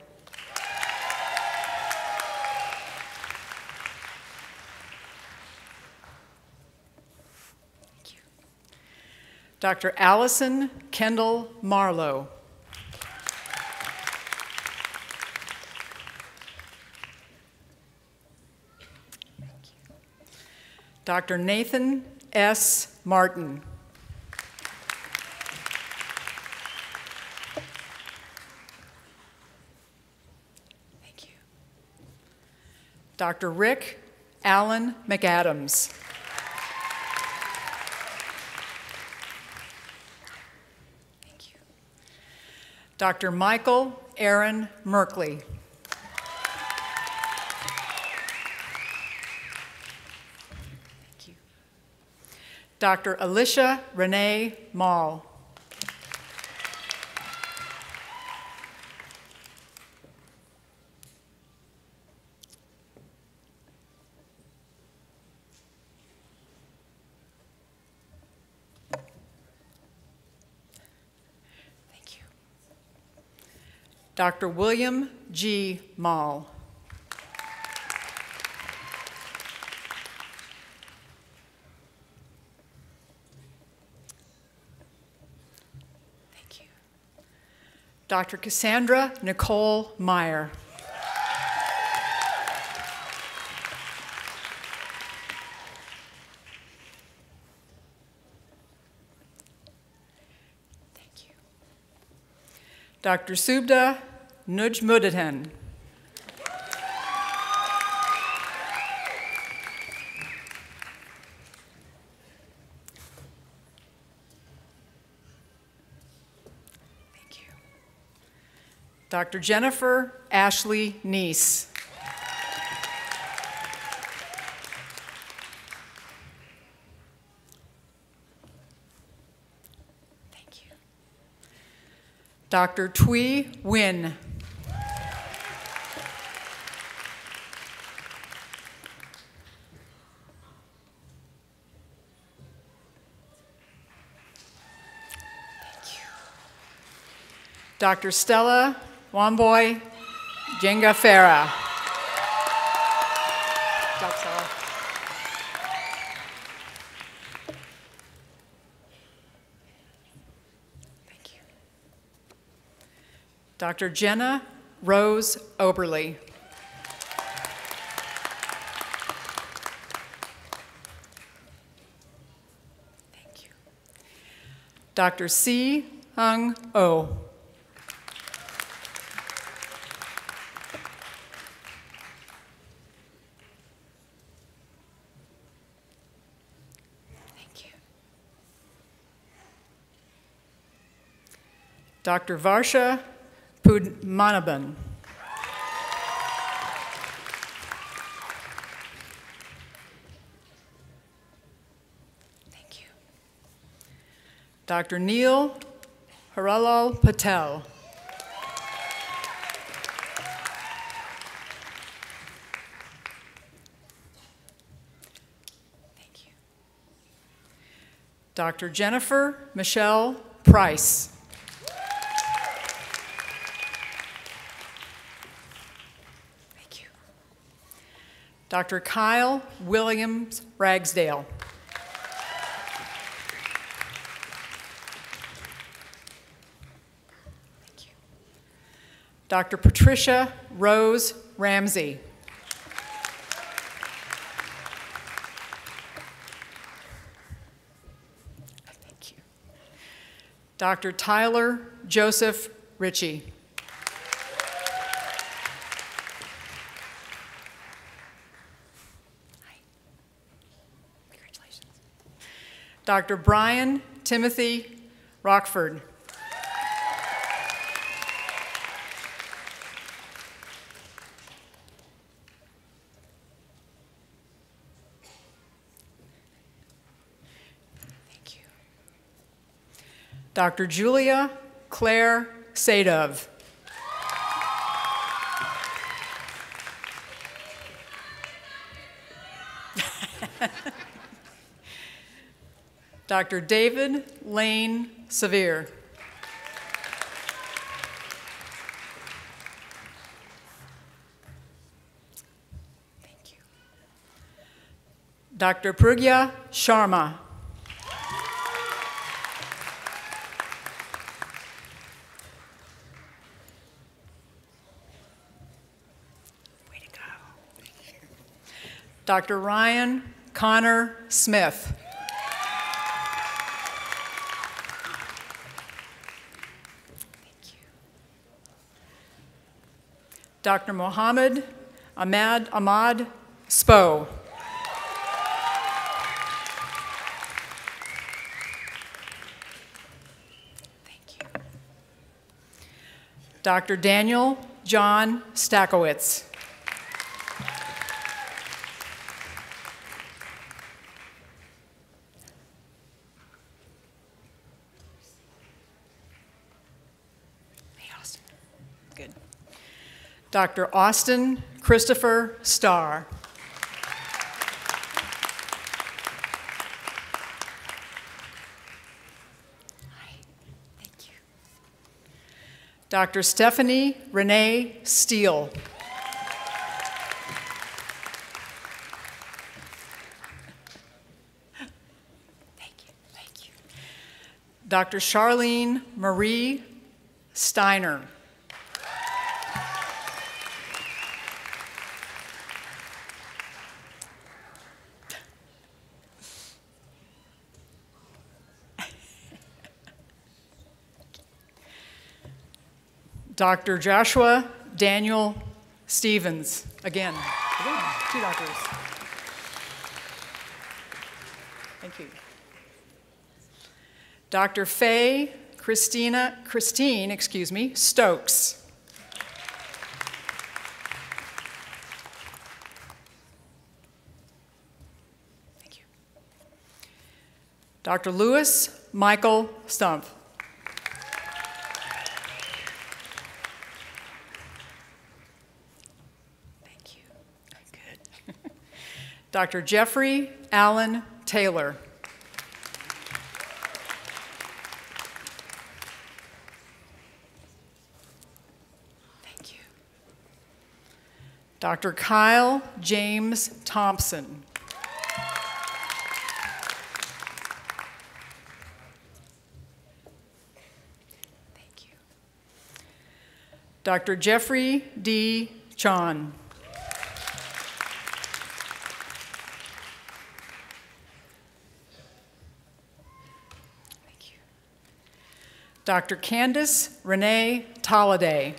Dr. Allison Kendall Marlowe. Dr. Nathan S. Martin. Thank you. Dr. Rick Allen McAdams. Dr. Michael Aaron Merkley. Thank you. Dr. Alicia Renee Mall. Dr. William G. Mall. Thank you. Dr. Cassandra Nicole Meyer. Dr. Subda Nujmuddin. Thank you. Dr. Jennifer Ashley Neese. Dr. Thuy Nguyen. Dr. Stella Wamboy Jengafera. Dr. Jenna Rose Oberly. Thank you. Dr. C. Hung Oh. Thank you. Dr. Varsha Pudmanaban. Thank you. Dr. Neil Haralal Patel. Thank you. Dr. Jennifer Michelle Price. Thank you. Dr. Kyle Williams Ragsdale. Thank you. Dr. Patricia Rose Ramsey. Thank you. Dr. Tyler Joseph Ritchie. Congratulations. Dr. Brian Timothy Rockford. Thank you. Dr. Julia Claire Sadov. Dr. David Lane Severe. Thank you. Dr. Pragya Sharma. Way to go. Dr. Ryan Connor Smith. Thank you. Dr. Mohammed Ahmad Spo. Thank you. Dr. Daniel John Stakowitz. Hey, Austin. Good. Dr. Austin Christopher Starr. Hi. Thank you. Dr. Stephanie Renee Steele. Thank you. Thank you. Dr. Charlene Marie Steiner. Dr. Joshua Daniel Stevens. Again, two doctors. Thank you. Dr. Faye Christine, Stokes. Thank you. Dr. Lewis Michael Stump. Thank you. Good. Dr. Jeffrey Allen Taylor. Thank you. Dr. Kyle James Thompson. Thank you. Dr. Jeffrey D. Chon. Thank you. Dr. Candace Renee Tolliday.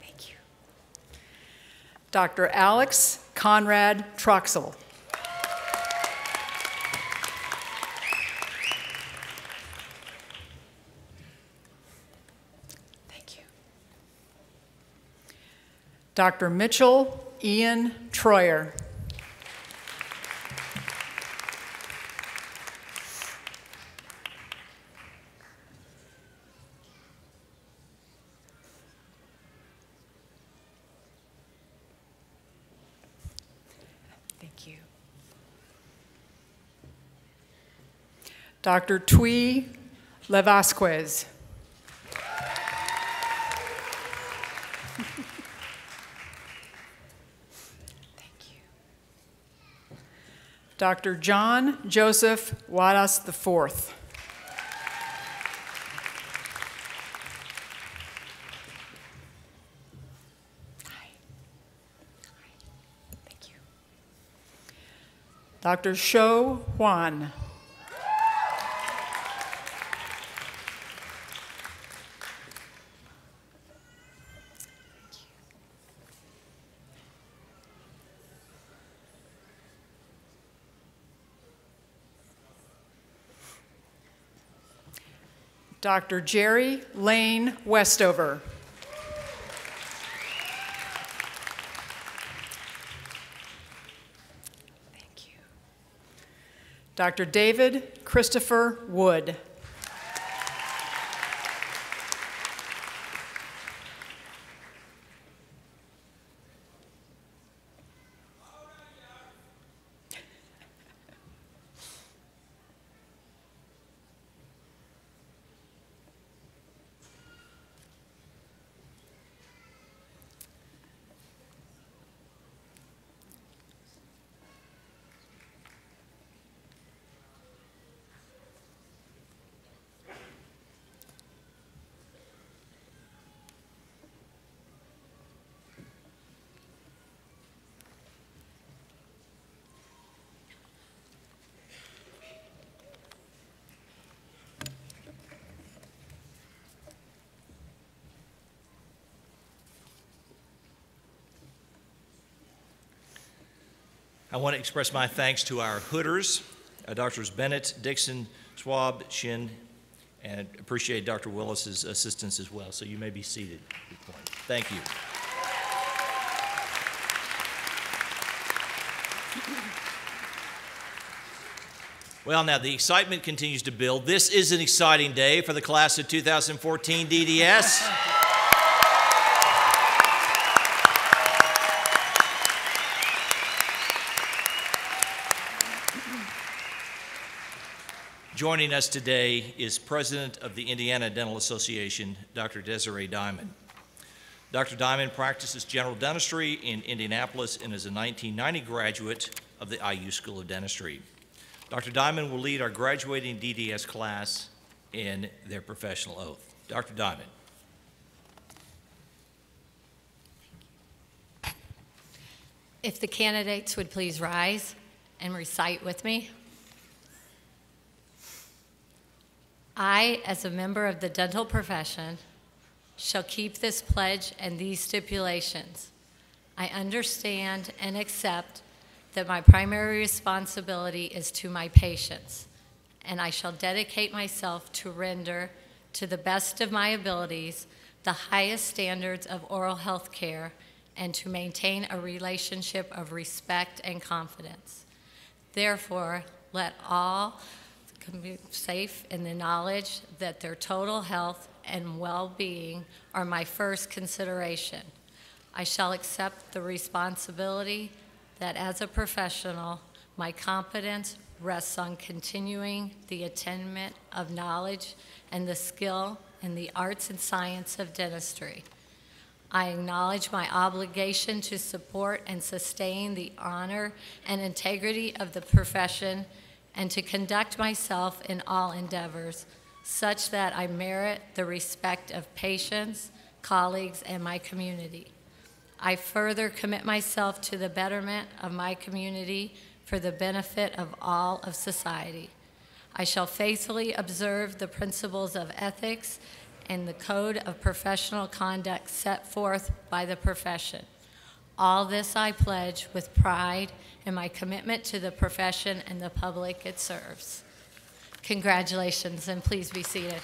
Thank you. Dr. Alex Conrad Troxel. Thank you. Dr. Mitchell Ian Troyer. Thank you. Dr. Tui Levasquez. Dr. John Joseph Wadas IV. Dr. Shou Huan. Dr. Jerry Lane Westover. Thank you. Dr. David Christopher Wood. I want to express my thanks to our Hooders, Drs. Bennett, Dixon, Schwab, Shin, and appreciate Dr. Willis's assistance as well. So you may be seated at this point. Thank you. Well, now the excitement continues to build. This is an exciting day for the class of 2014 DDS. Joining us today is President of the Indiana Dental Association, Dr. Desiree Diamond. Dr. Diamond practices general dentistry in Indianapolis and is a 1990 graduate of the IU School of Dentistry. Dr. Diamond will lead our graduating DDS class in their professional oath. Dr. Diamond. If the candidates would please rise and recite with me. I, as a member of the dental profession, shall keep this pledge and these stipulations. I understand and accept that my primary responsibility is to my patients, and I shall dedicate myself to render, to the best of my abilities, the highest standards of oral health care and to maintain a relationship of respect and confidence. Therefore, let all be safe in the knowledge that their total health and well-being are my first consideration. I shall accept the responsibility that as a professional, my competence rests on continuing the attainment of knowledge and the skill in the arts and science of dentistry. I acknowledge my obligation to support and sustain the honor and integrity of the profession and to conduct myself in all endeavors such that I merit the respect of patients, colleagues, and my community. I further commit myself to the betterment of my community for the benefit of all of society. I shall faithfully observe the principles of ethics and the code of professional conduct set forth by the profession. All this I pledge with pride in my commitment to the profession and the public it serves. Congratulations, and please be seated.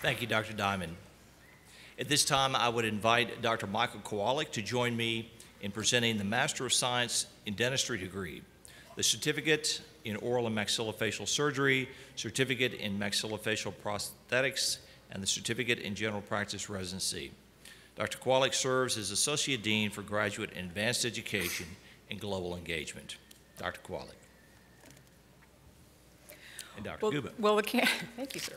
Thank you, Dr. Diamond. At this time, I would invite Dr. Michael Kowalik to join me in presenting the Master of Science in Dentistry degree, the Certificate in Oral and Maxillofacial Surgery, Certificate in Maxillofacial Prosthetics, and the Certificate in General Practice residency. Dr. Kowalik serves as Associate Dean for Graduate and Advanced Education and Global Engagement. Dr. Kowalik. And Dr. Guba. Thank you, sir.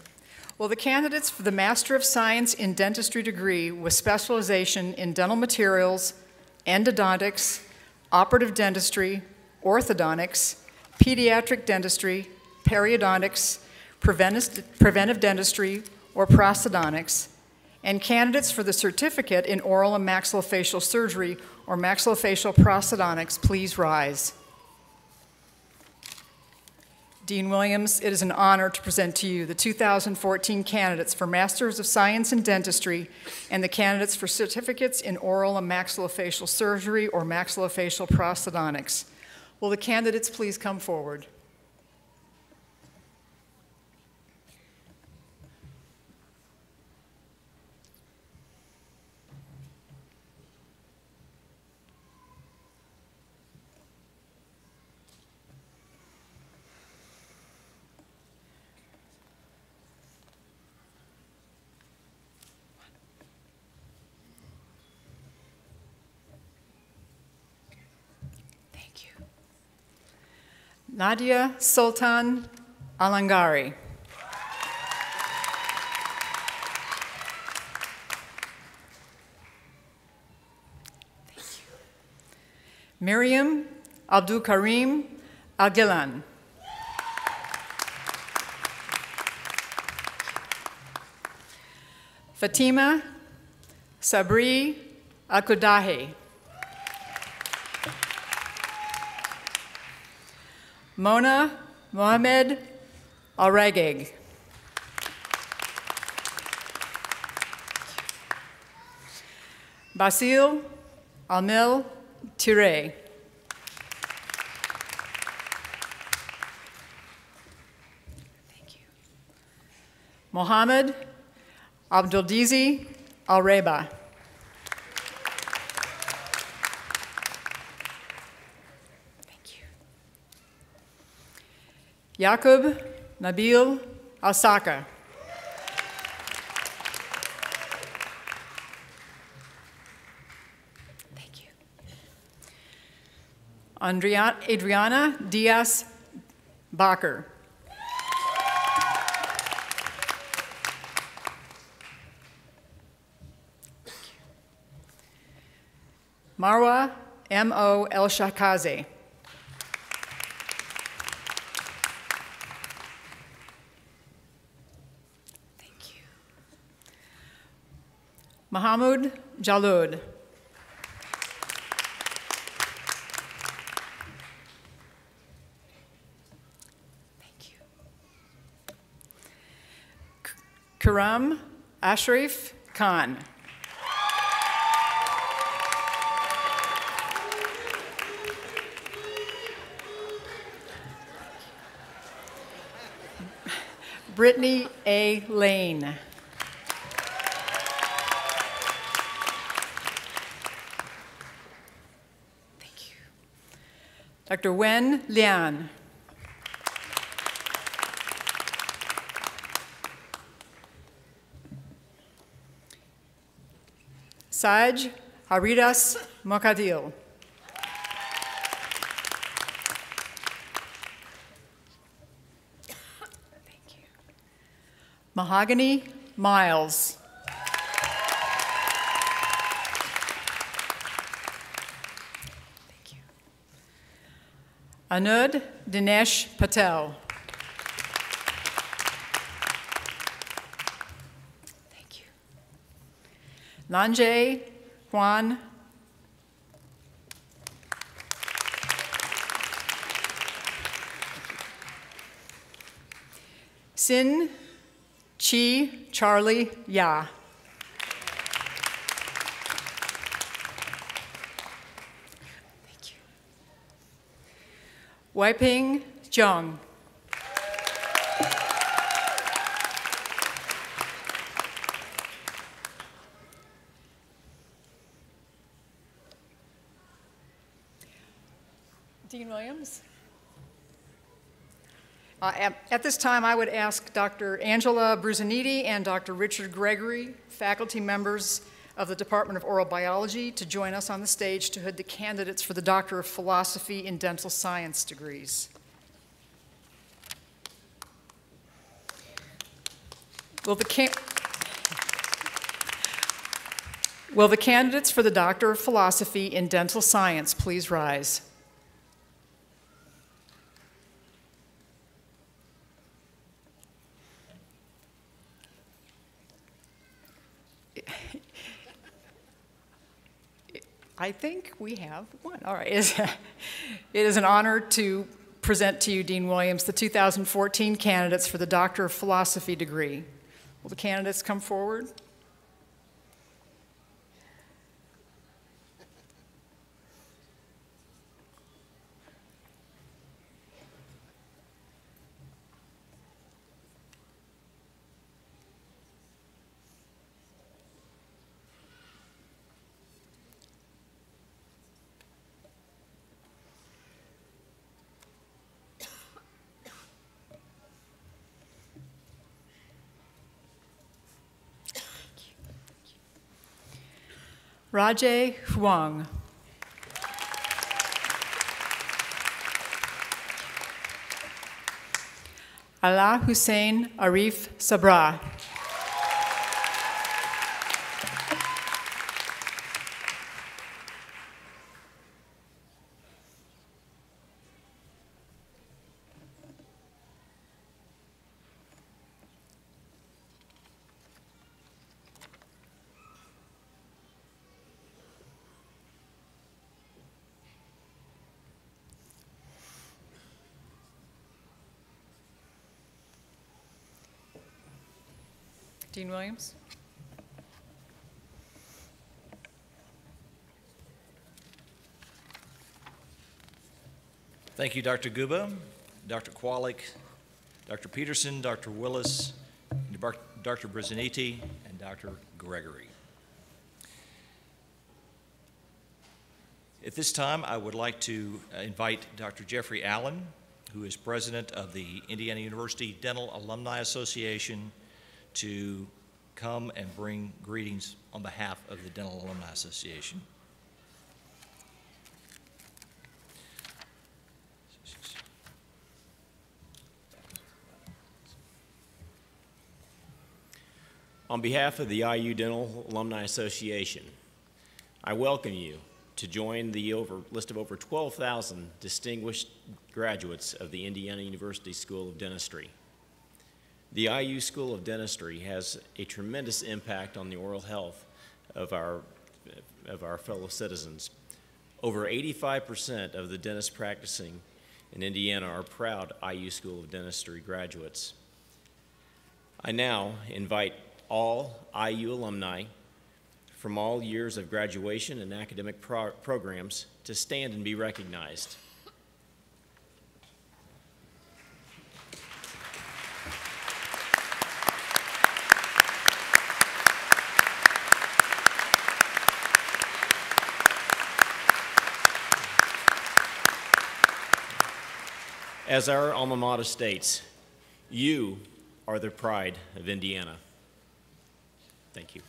Well, the candidates for the Master of Science in Dentistry degree with specialization in dental materials, endodontics, operative dentistry, orthodontics, pediatric dentistry, periodontics, preventive dentistry, or prosthodontics, and candidates for the Certificate in Oral and Maxillofacial Surgery or Maxillofacial Prosthodontics, please rise. Dean Williams, it is an honor to present to you the 2014 candidates for Masters of Science in Dentistry and the candidates for Certificates in Oral and Maxillofacial Surgery or Maxillofacial Prosthodontics. Will the candidates please come forward? Nadia Sultan Alangari. Miriam Abdul Karim Agilan. Fatima Sabri Akudahe. Mona Mohamed Alregeg. Basil Almil Tire. Mohammed Abduldizi Alreba. Yaqub Nabil Alsaka. Thank you. Adriana Diaz Bacher. Marwa M.O. El Shakaze. Mahamud Jalud. Thank you. Karam Ashraf Khan. Brittany A. Lane. Dr. Wen Lian. Saj Haridas Mokadil. Thank you. Mahogany Miles. Anud Dinesh Patel. Thank you. Lanjay Juan. Sin Chi Charlie Ya. Weiping Zhang. Dean Williams. At this time, I would ask Dr. Angela Brusiniti and Dr. Richard Gregory, faculty members of the Department of Oral Biology, to join us on the stage to hood the candidates for the Doctor of Philosophy in Dental Science degrees. Will the candidates for the Doctor of Philosophy in Dental Science please rise? I think we have one. All right. It is an honor to present to you, Dean Williams, the 2014 candidates for the Doctor of Philosophy degree. Will the candidates come forward? Rajay Huang. Ala Hussein Arif Sabra. Dean Williams. Thank you, Dr. Guba, Dr. Kwalik, Dr. Peterson, Dr. Willis, Dr. Brusiniti, and Dr. Gregory. At this time, I would like to invite Dr. Jeffrey Allen, who is president of the Indiana University Dental Alumni Association, to come and bring greetings on behalf of the Dental Alumni Association. On behalf of the IU Dental Alumni Association, I welcome you to join the list of over 12,000 distinguished graduates of the Indiana University School of Dentistry. The IU School of Dentistry has a tremendous impact on the oral health of our fellow citizens. Over 85% of the dentists practicing in Indiana are proud IU School of Dentistry graduates. I now invite all IU alumni from all years of graduation and academic programs to stand and be recognized. As our alma mater states, you are the pride of Indiana. Thank you.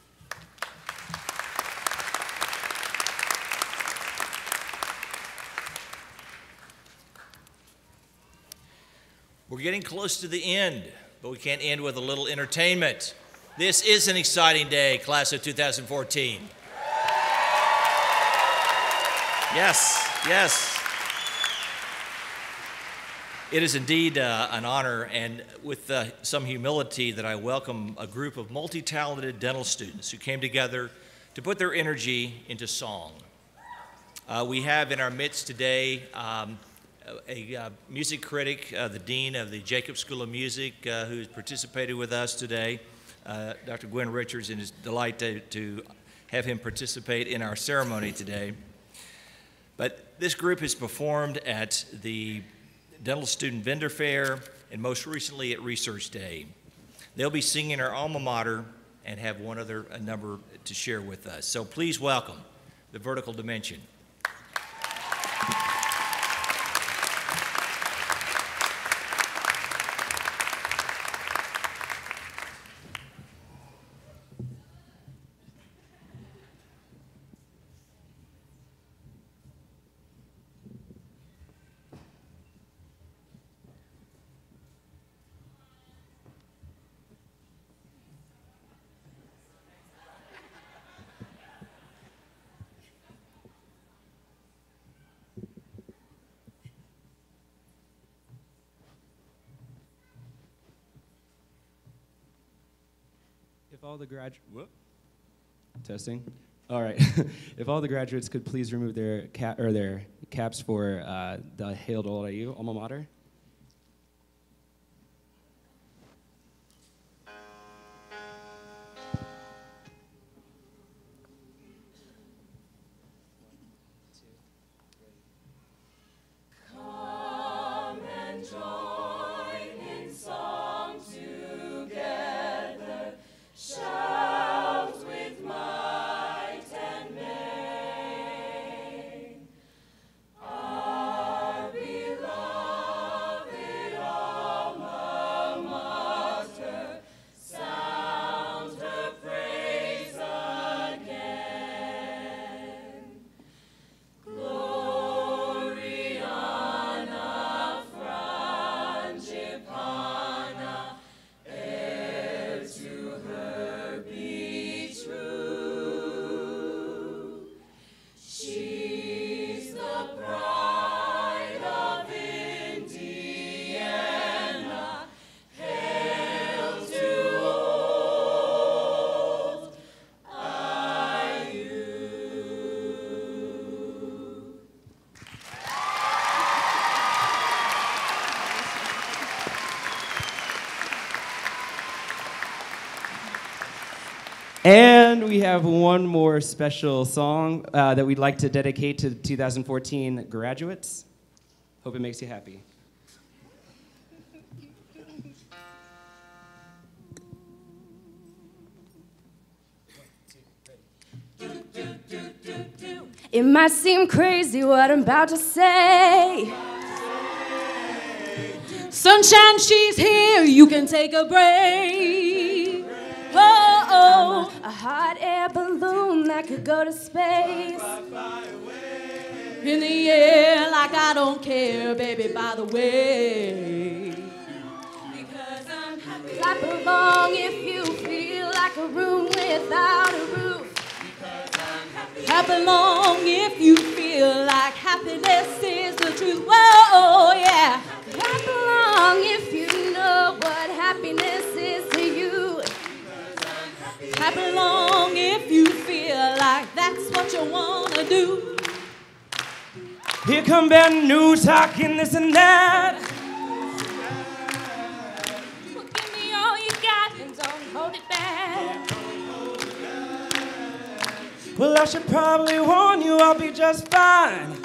We're getting close to the end, but we can't end with a little entertainment. This is an exciting day, class of 2014. Yes, yes. It is indeed an honor, and with some humility, that I welcome a group of multi-talented dental students who came together to put their energy into song. We have in our midst today a music critic, the dean of the Jacobs School of Music, who's participated with us today, Dr. Gwen Richards, and it's a delight to have him participate in our ceremony today. But this group has performed at the Dental Student Vendor Fair, and most recently at Research Day. They'll be singing our alma mater and have one other number to share with us. So please welcome the Vertical Dimension. If all the testing. All right. If all the graduates could please remove their their caps for the Hail to IU alma mater. And we have one more special song that we'd like to dedicate to 2014 graduates. Hope it makes you happy. It might seem crazy what I'm about to say. Sunshine, she's here, you can take a break. Oh, oh, a hot air balloon that could go to space. In the air like I don't care, baby, by the way. Because I'm happy. Clap along if you feel like a room without a roof. Clap along if you feel like happiness is the truth. Whoa, yeah. Clap along if you know what happiness is to you. Clap along if you feel like that's what you want to do. Here come bad news talking this and that. Well, give me all you got and don't hold it back. Well, I should probably warn you, I'll be just fine.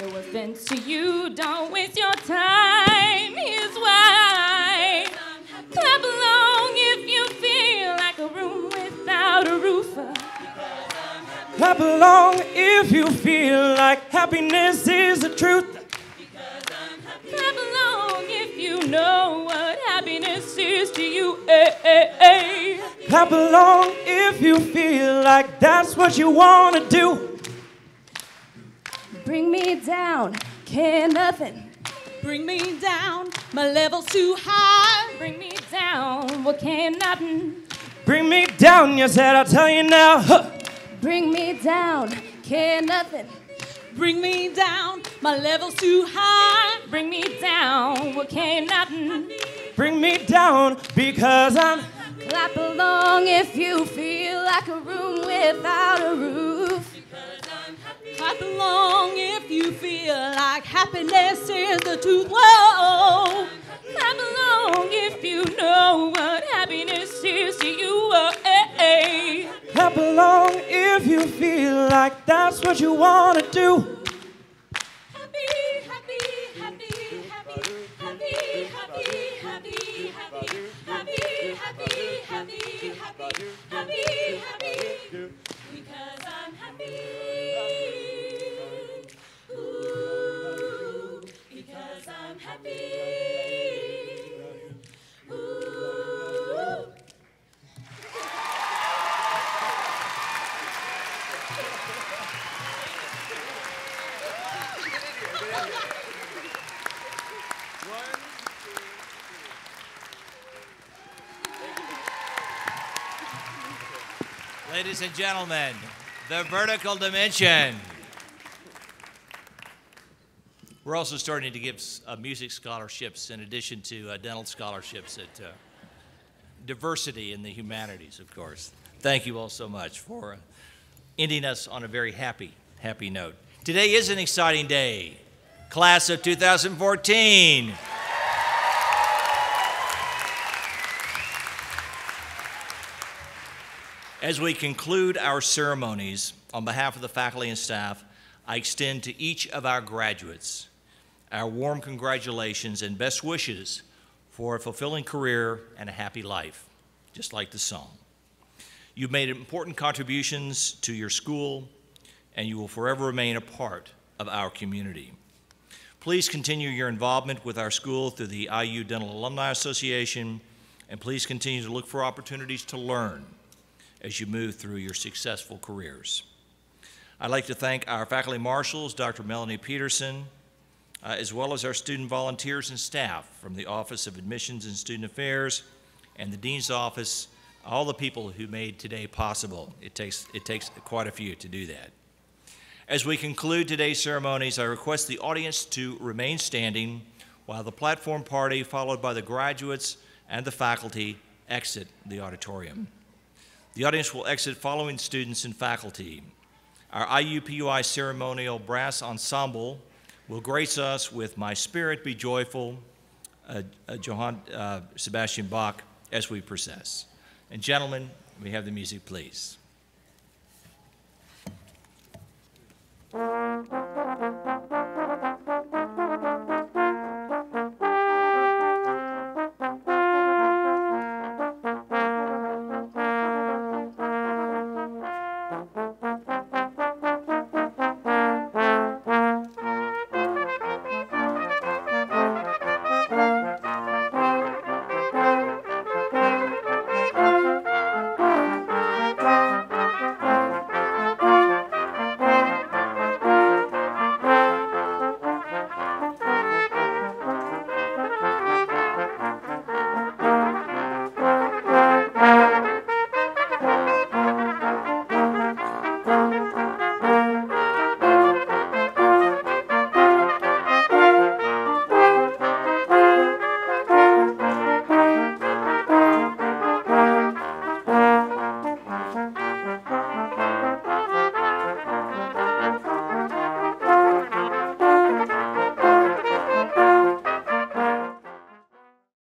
No offense to you, don't waste your time. Here's why. Clap along if you feel like a room without a roof. Clap along if you feel like happiness is the truth. Clap along if you know what happiness is to you. Hey, hey, hey. Clap along if you feel like that's what you want to do. Bring me down, can't nothing. Bring me down, my level's too high. Bring me down, what can't nothing. Bring me down, you said, I'll tell you now. Huh. Bring me down, can't nothing. Bring me down, my level's too high. Bring me down, what can't nothing. Bring me down because I'm. Clap along if you feel like a room without a roof. Clap along if you feel like happiness is the truth. Whoa! Clap along if you know what happiness is to you. Oh, hey, hey. Clap along if you feel like that's what you want to do. Happy, happy, happy, happy, happy, happy, happy, happy, happy, happy, happy, happy, happy, happy, because I'm happy. Ooh, because I'm happy. Ooh. Ladies and gentlemen, the vertical dimension. We're also starting to give music scholarships in addition to dental scholarships diversity in the humanities, of course. Thank you all so much for ending us on a very happy note. Today is an exciting day. Class of 2014. As we conclude our ceremonies, on behalf of the faculty and staff, I extend to each of our graduates our warm congratulations and best wishes for a fulfilling career and a happy life, just like the song. You've made important contributions to your school, and you will forever remain a part of our community. Please continue your involvement with our school through the IU Dental Alumni Association, and please continue to look for opportunities to learn as you move through your successful careers. I'd like to thank our faculty marshals, Dr. Melanie Peterson, as well as our student volunteers and staff from the Office of Admissions and Student Affairs and the Dean's Office, all the people who made today possible. It takes quite a few to do that. As we conclude today's ceremonies, I request the audience to remain standing while the platform party, followed by the graduates and the faculty, exit the auditorium. The audience will exit following students and faculty. Our IUPUI ceremonial brass ensemble will grace us with My Spirit Be Joyful, Johann Sebastian Bach, as we process. And gentlemen, we have the music, please.